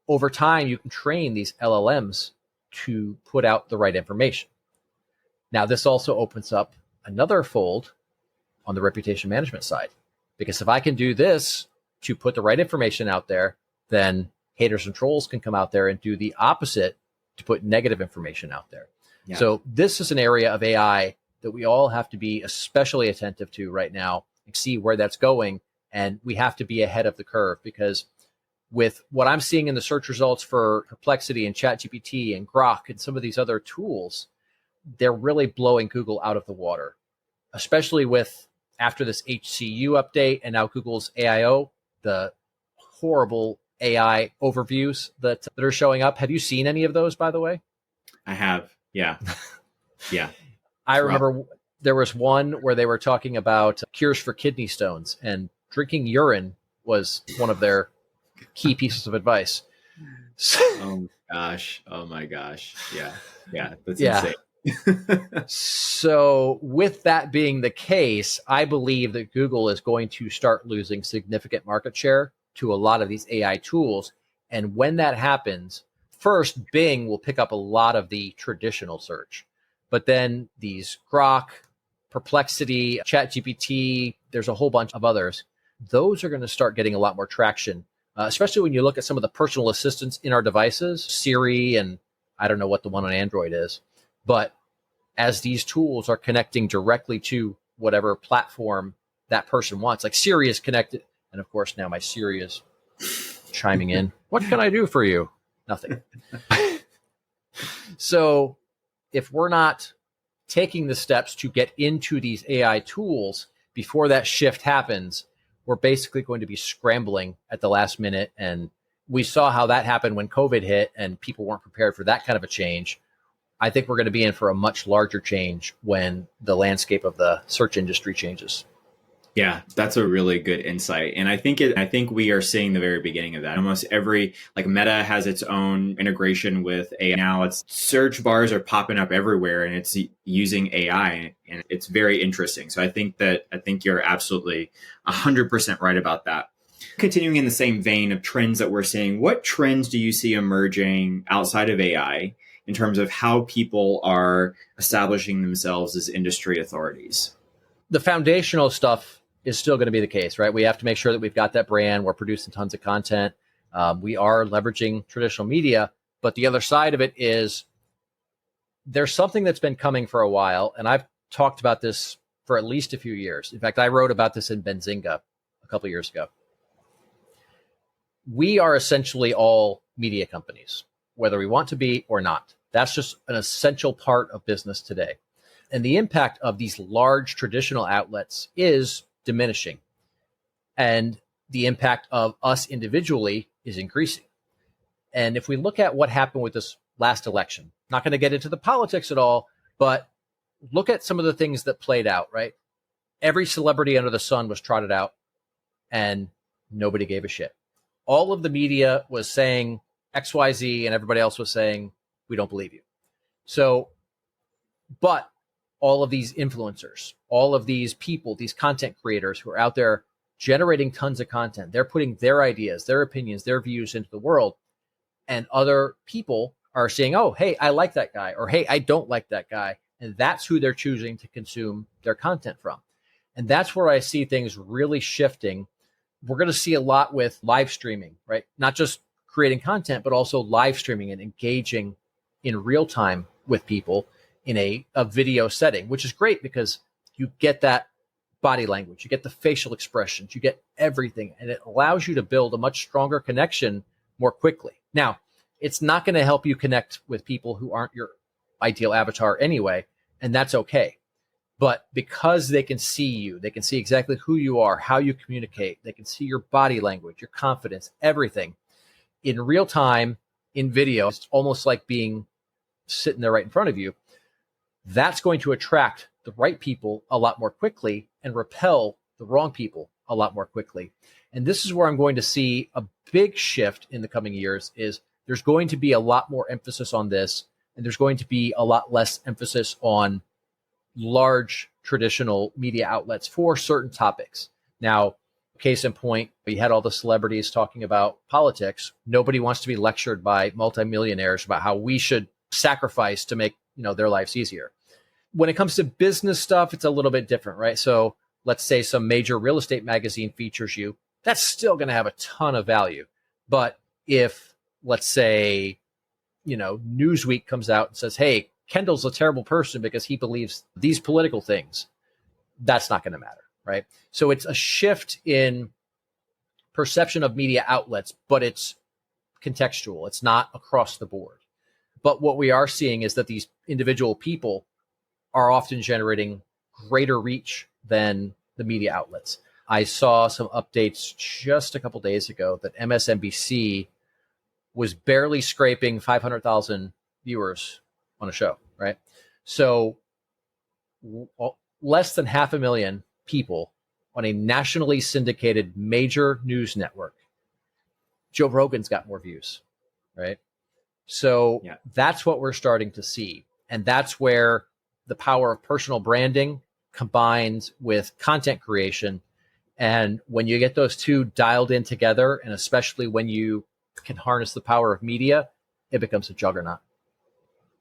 over time, you can train these LLMs to put out the right information. Now, this also opens up another fold on the reputation management side, because if I can do this to put the right information out there, then haters and trolls can come out there and do the opposite to put negative information out there. Yeah. So this is an area of AI that we all have to be especially attentive to right now and see where that's going. And we have to be ahead of the curve, because with what I'm seeing in the search results for Perplexity and ChatGPT and Grok and some of these other tools, they're really blowing Google out of the water, especially with after this HCU update and now Google's AIO, the horrible AI overviews that are showing up. Have you seen any of those, by the way? I have. Yeah. Yeah. I remember there was one where they were talking about cures for kidney stones, and drinking urine was one of their key pieces of advice. Oh my gosh. Yeah. Yeah. That's insane. So with that being the case, I believe that Google is going to start losing significant market share to a lot of these AI tools. And when that happens, first, Bing will pick up a lot of the traditional search. But then these Grok, Perplexity, ChatGPT, there's a whole bunch of others. Those are going to start getting a lot more traction, especially when you look at some of the personal assistants in our devices, Siri, and I don't know what the one on Android is. But as these tools are connecting directly to whatever platform that person wants, like Siri is connected. And of course, now my Siri is chiming in. What can I do for you? Nothing. So if we're not taking the steps to get into these AI tools before that shift happens, we're basically going to be scrambling at the last minute. And we saw how that happened when COVID hit and people weren't prepared for that kind of a change. I think we're going to be in for a much larger change when the landscape of the search industry changes. Yeah, that's a really good insight. And I think we are seeing the very beginning of that. Almost every, like Meta has its own integration with AI. Now it's search bars are popping up everywhere and it's using AI, and it's very interesting. So I think you're absolutely 100% right about that. Continuing in the same vein of trends that we're seeing, what trends do you see emerging outside of AI in terms of how people are establishing themselves as industry authorities? The foundational stuff is still going to be the case, right? We have to make sure that we've got that brand. We're producing tons of content. We are leveraging traditional media, but the other side of it is there's something that's been coming for a while, and I've talked about this for at least a few years. In fact, I wrote about this in Benzinga a couple of years ago. We are essentially all media companies, whether we want to be or not. That's just an essential part of business today. And the impact of these large traditional outlets is diminishing. And the impact of us individually is increasing. And if we look at what happened with this last election, not going to get into the politics at all, but look at some of the things that played out, right? Every celebrity under the sun was trotted out and nobody gave a shit. All of the media was saying XYZ and everybody else was saying, we don't believe you. So, but all of these influencers, all of these people, these content creators who are out there generating tons of content, they're putting their ideas, their opinions, their views into the world. And other people are saying, oh, hey, I like that guy, or hey, I don't like that guy. And that's who they're choosing to consume their content from. And that's where I see things really shifting. We're going to see a lot with live streaming, right? Not just creating content, but also live streaming and engaging in real time with people in a video setting, which is great because you get that body language, you get the facial expressions, you get everything. And it allows you to build a much stronger connection more quickly. Now, it's not going to help you connect with people who aren't your ideal avatar anyway, and that's okay. But because they can see you, they can see exactly who you are, how you communicate, they can see your body language, your confidence, everything in real time, in video. It's almost like being sitting there right in front of you. That's going to attract the right people a lot more quickly and repel the wrong people a lot more quickly. And this is where I'm going to see a big shift in the coming years. Is there's going to be a lot more emphasis on this, and there's going to be a lot less emphasis on large traditional media outlets for certain topics. Now, case in point, we had all the celebrities talking about politics. Nobody wants to be lectured by multimillionaires about how we should sacrifice to make, their lives easier. When it comes to business stuff, it's a little bit different, right? So let's say some major real estate magazine features you. That's still going to have a ton of value. But if, let's say, Newsweek comes out and says, hey, Kendall's a terrible person because he believes these political things, that's not going to matter, right? So it's a shift in perception of media outlets, but it's contextual. It's not across the board. But what we are seeing is that these individual people are often generating greater reach than the media outlets. I saw some updates just a couple days ago that MSNBC was barely scraping 500,000 viewers on a show, right? So less than 500,000 people on a nationally syndicated major news network. Joe Rogan's got more views, right? So That's what we're starting to see. And that's where the power of personal branding combines with content creation. And when you get those two dialed in together, and especially when you can harness the power of media, it becomes a juggernaut.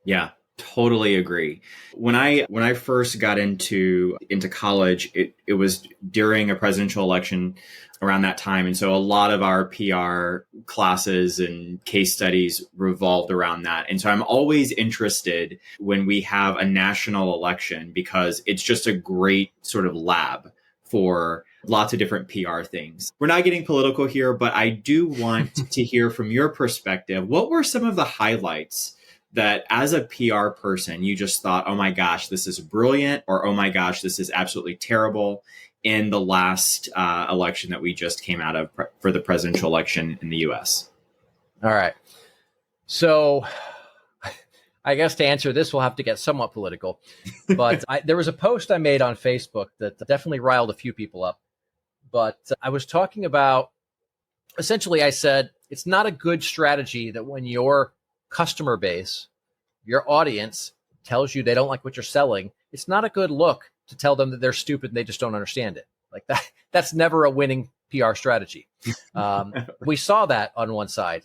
Yeah, totally agree. When I first got into college, it was during a presidential election around that time. And so a lot of our PR classes and case studies revolved around that. And so I'm always interested when we have a national election because it's just a great sort of lab for lots of different PR things. We're not getting political here, but I do want to hear from your perspective. What were some of the highlights that as a PR person, you just thought, oh my gosh, this is brilliant, or oh my gosh, this is absolutely terrible in the last election that we just came out of for the presidential election in the US? All right. So I guess to answer this, we'll have to get somewhat political. But there was a post I made on Facebook that definitely riled a few people up. But I was talking about, essentially, I said, it's not a good strategy that when your customer base, your audience tells you they don't like what you're selling, it's not a good look to tell them that they're stupid and they just don't understand it. Like that's never a winning PR strategy. We saw that on one side.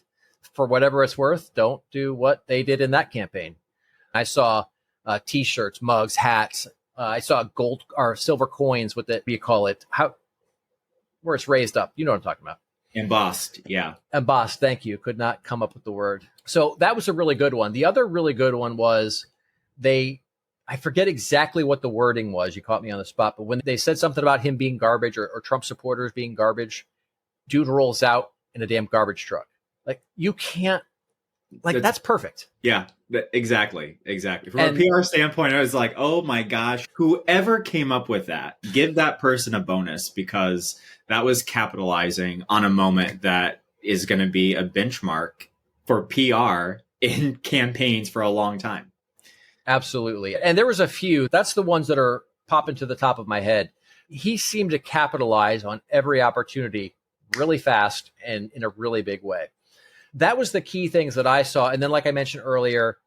For whatever it's worth, don't do what they did in that campaign. I saw T-shirts, mugs, hats. I saw gold or silver coins with it. What do you call it? Where it's raised up. You know what I'm talking about. Embossed, yeah. Embossed, thank you. Could not come up with the word. So that was a really good one. The other really good one was I forget exactly what the wording was. You caught me on the spot, but when they said something about him being garbage or Trump supporters being garbage, dude rolls out in a damn garbage truck. Like, you can't, like, that's perfect. Yeah, exactly. From a PR standpoint, I was like, oh my gosh, whoever came up with that, give that person a bonus, because that was capitalizing on a moment that is going to be a benchmark for PR in campaigns for a long time. Absolutely. And there was a few, that's the ones that are popping to the top of my head. He seemed to capitalize on every opportunity really fast and in a really big way. That was the key things that I saw. And then, like I mentioned earlier,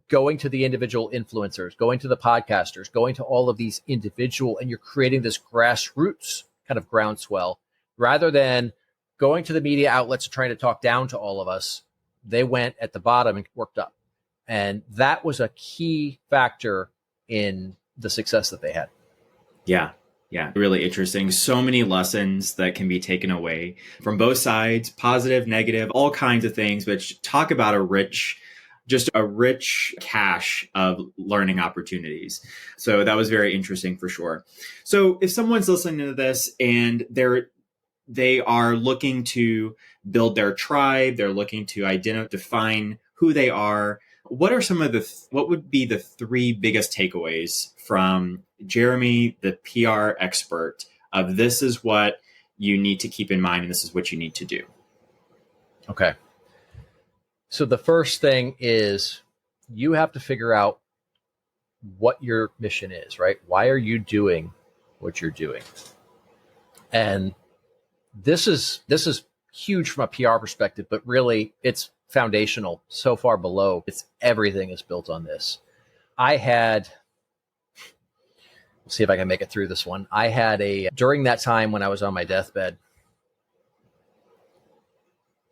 going to the individual influencers, going to the podcasters, going to all of these individual, and you're creating this grassroots kind of groundswell rather than going to the media outlets and trying to talk down to all of us. They went at the bottom and worked up. And that was a key factor in the success that they had. Yeah. Yeah, really interesting. So many lessons that can be taken away from both sides, positive, negative, all kinds of things, but talk about a rich cache of learning opportunities. So that was very interesting for sure. So if someone's listening to this and they are looking to build their tribe, they're looking to define who they are, what would be the three biggest takeaways from Jeremy, the PR expert, of this is what you need to keep in mind and this is what you need to do? Okay. So the first thing is you have to figure out what your mission is, right? Why are you doing what you're doing? And this is huge from a PR perspective, but really it's foundational, so far below. Everything is built on this. We'll see if I can make it through this one. During that time when I was on my deathbed,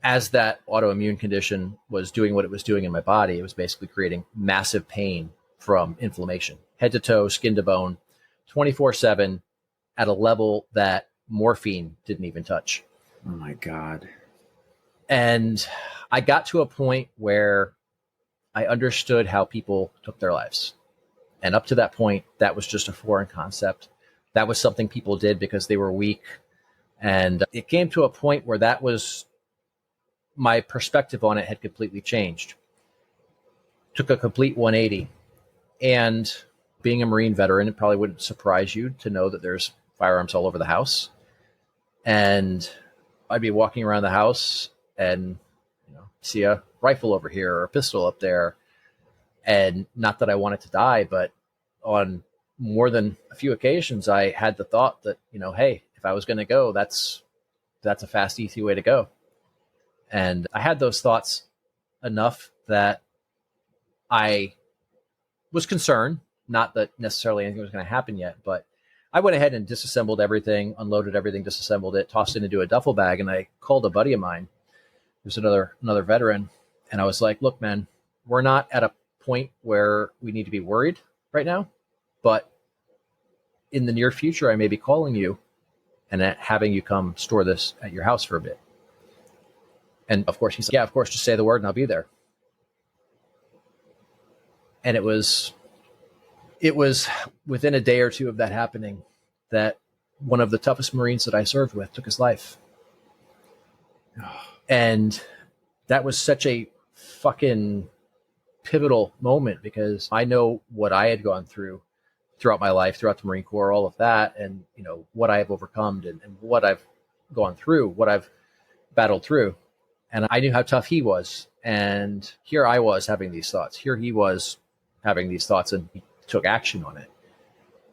as that autoimmune condition was doing what it was doing in my body, it was basically creating massive pain from inflammation, head to toe, skin to bone, 24/7 at a level that morphine didn't even touch. Oh my God. And I got to a point where I understood how people took their lives. And up to that point, that was just a foreign concept. That was something people did because they were weak. And it came to a point where my perspective on it had completely changed. Took a complete 180. And being a Marine veteran, it probably wouldn't surprise you to know that there's firearms all over the house. And I'd be walking around the house and see a rifle over here or a pistol up there. And not that I wanted to die, but on more than a few occasions, I had the thought that, hey, if I was going to go, that's a fast, easy way to go. And I had those thoughts enough that I was concerned, not that necessarily anything was going to happen yet, but I went ahead and disassembled everything, unloaded everything, disassembled it, tossed it into a duffel bag. And I called a buddy of mine, who's another veteran. And I was like, look, man, we're not at a point where we need to be worried right now, but in the near future, I may be calling you and having you come store this at your house for a bit. And of course, he's like, yeah, of course, just say the word and I'll be there. And it was within a day or two of that happening that one of the toughest Marines that I served with took his life. And that was such a fucking pivotal moment because I know what I had gone through throughout my life, throughout the Marine Corps, all of that, and what I have overcome and what I've gone through, what I've battled through. And I knew how tough he was. And here I was having these thoughts. Here he was having these thoughts, and he took action on it.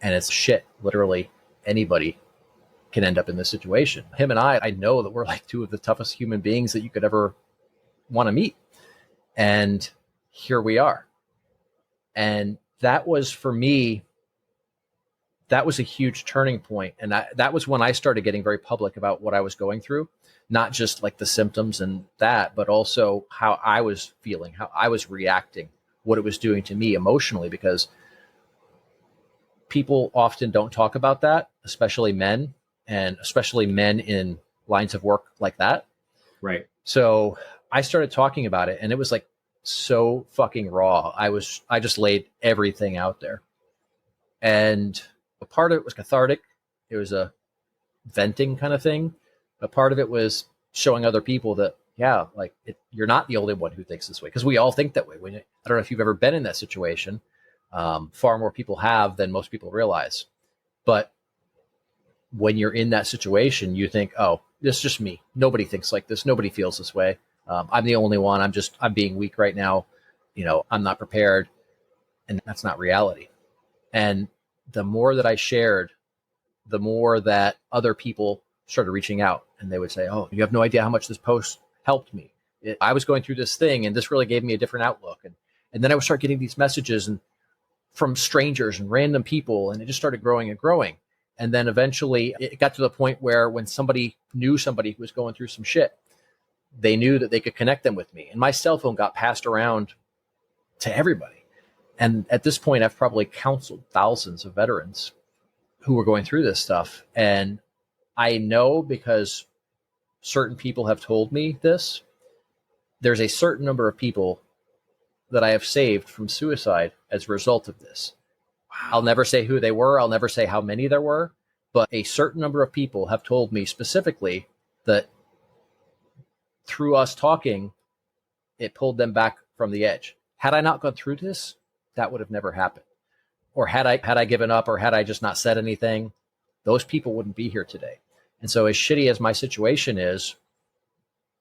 And it's shit. Literally anybody can end up in this situation. Him and I know that we're like two of the toughest human beings that you could ever want to meet. And here we are. And that was, for me, that was a huge turning point. And that was when I started getting very public about what I was going through, not just like the symptoms and that, but also how I was feeling, how I was reacting, what it was doing to me emotionally, because people often don't talk about that, especially men, and especially men in lines of work like that. Right. So I started talking about it, and it was like so fucking raw. I just laid everything out there. And a part of it was cathartic. It was a venting kind of thing. A part of it was showing other people that, yeah, like you're not the only one who thinks this way, because we all think that way. I don't know if you've ever been in that situation. Far more people have than most people realize. But when you're in that situation, you think, oh, this is just me. Nobody thinks like this. Nobody feels this way. I'm the only one. I'm being weak right now. I'm not prepared. And that's not reality. And the more that I shared, the more that other people started reaching out, and they would say, oh, you have no idea how much this post helped me. I was going through this thing and this really gave me a different outlook. And then I would start getting these messages from strangers and random people, and it just started growing and growing. And then eventually it got to the point where when somebody knew somebody who was going through some shit, they knew that they could connect them with me. And my cell phone got passed around to everybody. And at this point, I've probably counseled thousands of veterans who were going through this stuff. And I know, because certain people have told me this, there's a certain number of people that I have saved from suicide as a result of this. Wow. I'll never say who they were. I'll never say how many there were. But a certain number of people have told me specifically that through us talking, it pulled them back from the edge. Had I not gone through this, that would have never happened. Or had I given up, or had I just not said anything, those people wouldn't be here today. And so as shitty as my situation is,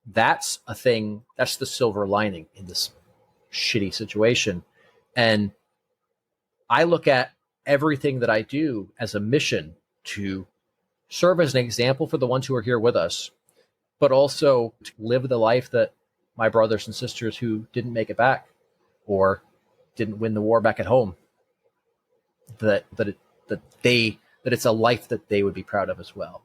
that's a thing, that's the silver lining in this shitty situation. And I look at everything that I do as a mission to serve as an example for the ones who are here with us, but also to live the life that my brothers and sisters who didn't make it back or didn't win the war back at home, that it's a life that they would be proud of as well.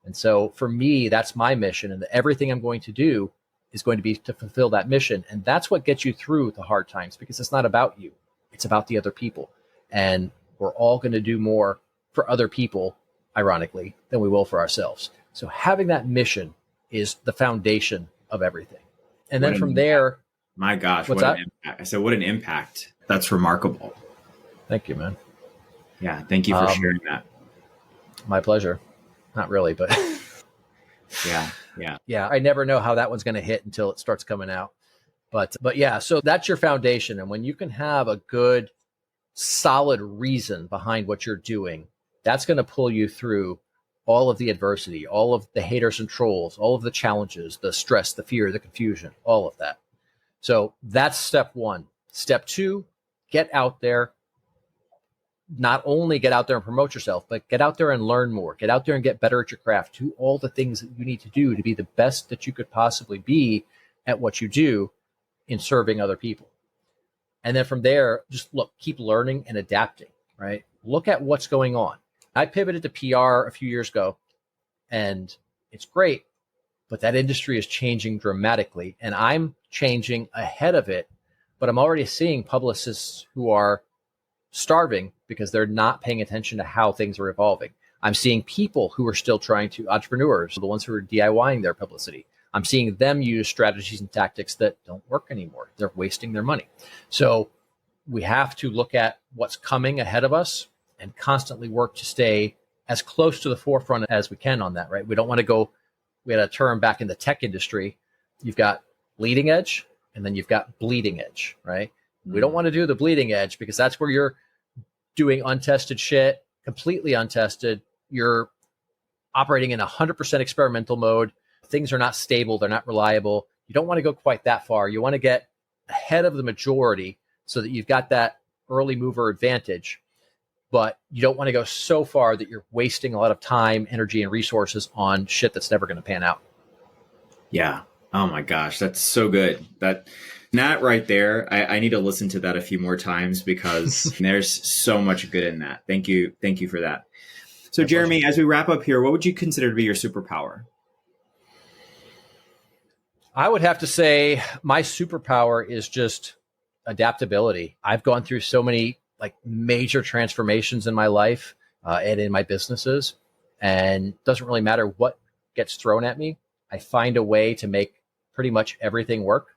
And so for me, that's my mission, and everything I'm going to do is going to be to fulfill that mission. And that's what gets you through the hard times, because it's not about you. It's about the other people. And we're all going to do more for other people, ironically, than we will for ourselves. So having that mission is the foundation of everything. And then from there, my gosh, what's what that? an impact. I said, what an impact. That's remarkable. Thank you, man. Yeah. Thank you for sharing that. My pleasure. Not really, but Yeah. yeah. I never know how that one's going to hit until it starts coming out. But yeah, so that's your foundation. And when you can have a good, solid reason behind what you're doing, that's going to pull you through all of the adversity, all of the haters and trolls, all of the challenges, the stress, the fear, the confusion, all of that. So that's step one. Step two, get out there. Not only get out there and promote yourself, but get out there and learn more. Get out there and get better at your craft. Do all the things that you need to do to be the best that you could possibly be at what you do in serving other people. And then from there, just keep learning and adapting, right? Look at what's going on. I pivoted to PR a few years ago, and it's great, but that industry is changing dramatically, and I'm changing ahead of it. But I'm already seeing publicists who are starving because they're not paying attention to how things are evolving. I'm seeing people who are still entrepreneurs, the ones who are DIYing their publicity. I'm seeing them use strategies and tactics that don't work anymore. They're wasting their money. So we have to look at what's coming ahead of us and constantly work to stay as close to the forefront as we can on that, right? We don't want to go, we had a term back in the tech industry. You've got leading edge and then you've got bleeding edge, right? We don't want to do the bleeding edge because that's where you're doing untested shit, completely untested. You're operating in 100% experimental mode. Things are not stable. They're not reliable. You don't want to go quite that far. You want to get ahead of the majority so that you've got that early mover advantage, but you don't want to go so far that you're wasting a lot of time, energy, and resources on shit that's never going to pan out. Yeah. Oh my gosh. That's so good. That right there. I need to listen to that a few more times because there's so much good in that. Thank you. Thank you for that. So Jeremy, as we wrap up here, what would you consider to be your superpower? I would have to say my superpower is just adaptability. I've gone through so many major transformations in my life and in my businesses, and it doesn't really matter what gets thrown at me. I find a way to make pretty much everything work.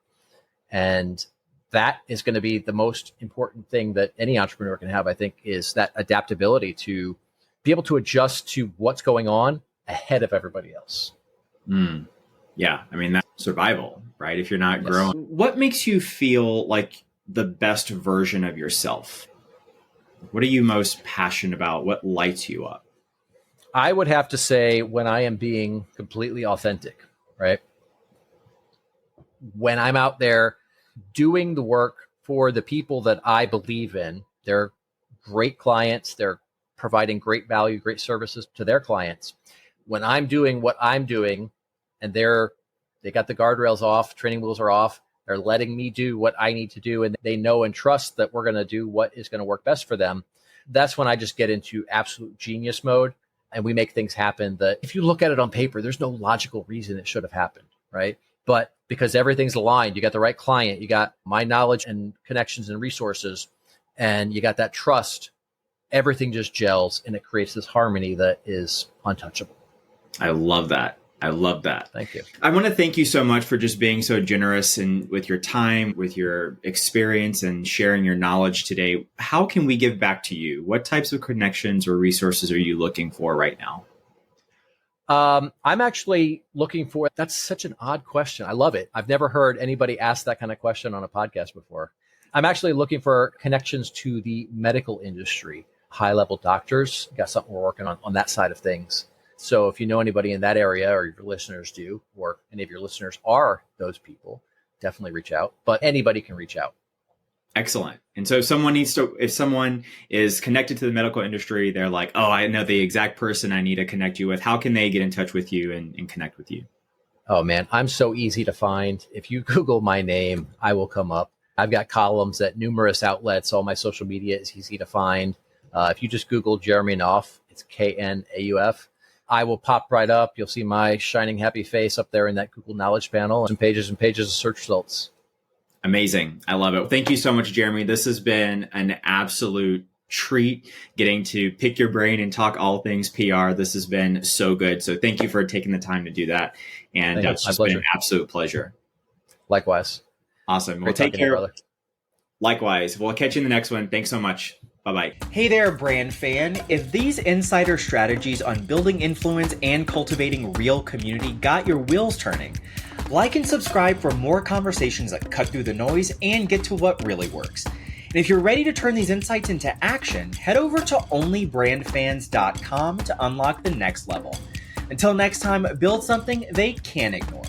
And that is going to be the most important thing that any entrepreneur can have, I think, is that adaptability to be able to adjust to what's going on ahead of everybody else. Yeah. I mean, that's survival, right? If you're not growing, what makes you feel like the best version of yourself? What are you most passionate about? What lights you up? I would have to say when I am being completely authentic, right? When I'm out there doing the work for the people that I believe in, they're great clients, they're providing great value, great services to their clients. When I'm doing what I'm doing and they got the guardrails off, training wheels are off, they're letting me do what I need to do, and they know and trust that we're going to do what is going to work best for them. That's when I just get into absolute genius mode, and we make things happen that if you look at it on paper, there's no logical reason it should have happened, right? But because everything's aligned, you got the right client, you got my knowledge and connections and resources, and you got that trust, everything just gels and it creates this harmony that is untouchable. I love that. I love that. Thank you. I want to thank you so much for just being so generous and with your time, with your experience and sharing your knowledge today. How can we give back to you? What types of connections or resources are you looking for right now? I'm actually looking for, that's such an odd question. I love it. I've never heard anybody ask that kind of question on a podcast before. I'm actually looking for connections to the medical industry, high-level doctors. Got something we're working on that side of things. So if you know anybody in that area, or your listeners do, or any of your listeners are those people, definitely reach out. But anybody can reach out. Excellent. And so if someone is connected to the medical industry, they're like, oh, I know the exact person I need to connect you with. How can they get in touch with you and connect with you? Oh man, I'm so easy to find. If you Google my name, I will come up. I've got columns at numerous outlets. All my social media is easy to find. If you just Google Jeremy Knauff, it's Knauf. I will pop right up. You'll see my shining happy face up there in that Google Knowledge panel and pages of search results. Amazing. I love it. Thank you so much, Jeremy. This has been an absolute treat getting to pick your brain and talk all things PR. This has been so good. So thank you for taking the time to do that. And it's just been an absolute pleasure. Likewise. Awesome. Well, take care. Likewise. We'll catch you in the next one. Thanks so much. Bye-bye. Hey there, brand fan. If these insider strategies on building influence and cultivating real community got your wheels turning, like and subscribe for more conversations that cut through the noise and get to what really works. And if you're ready to turn these insights into action, head over to onlybrandfans.com to unlock the next level. Until next time, build something they can't ignore.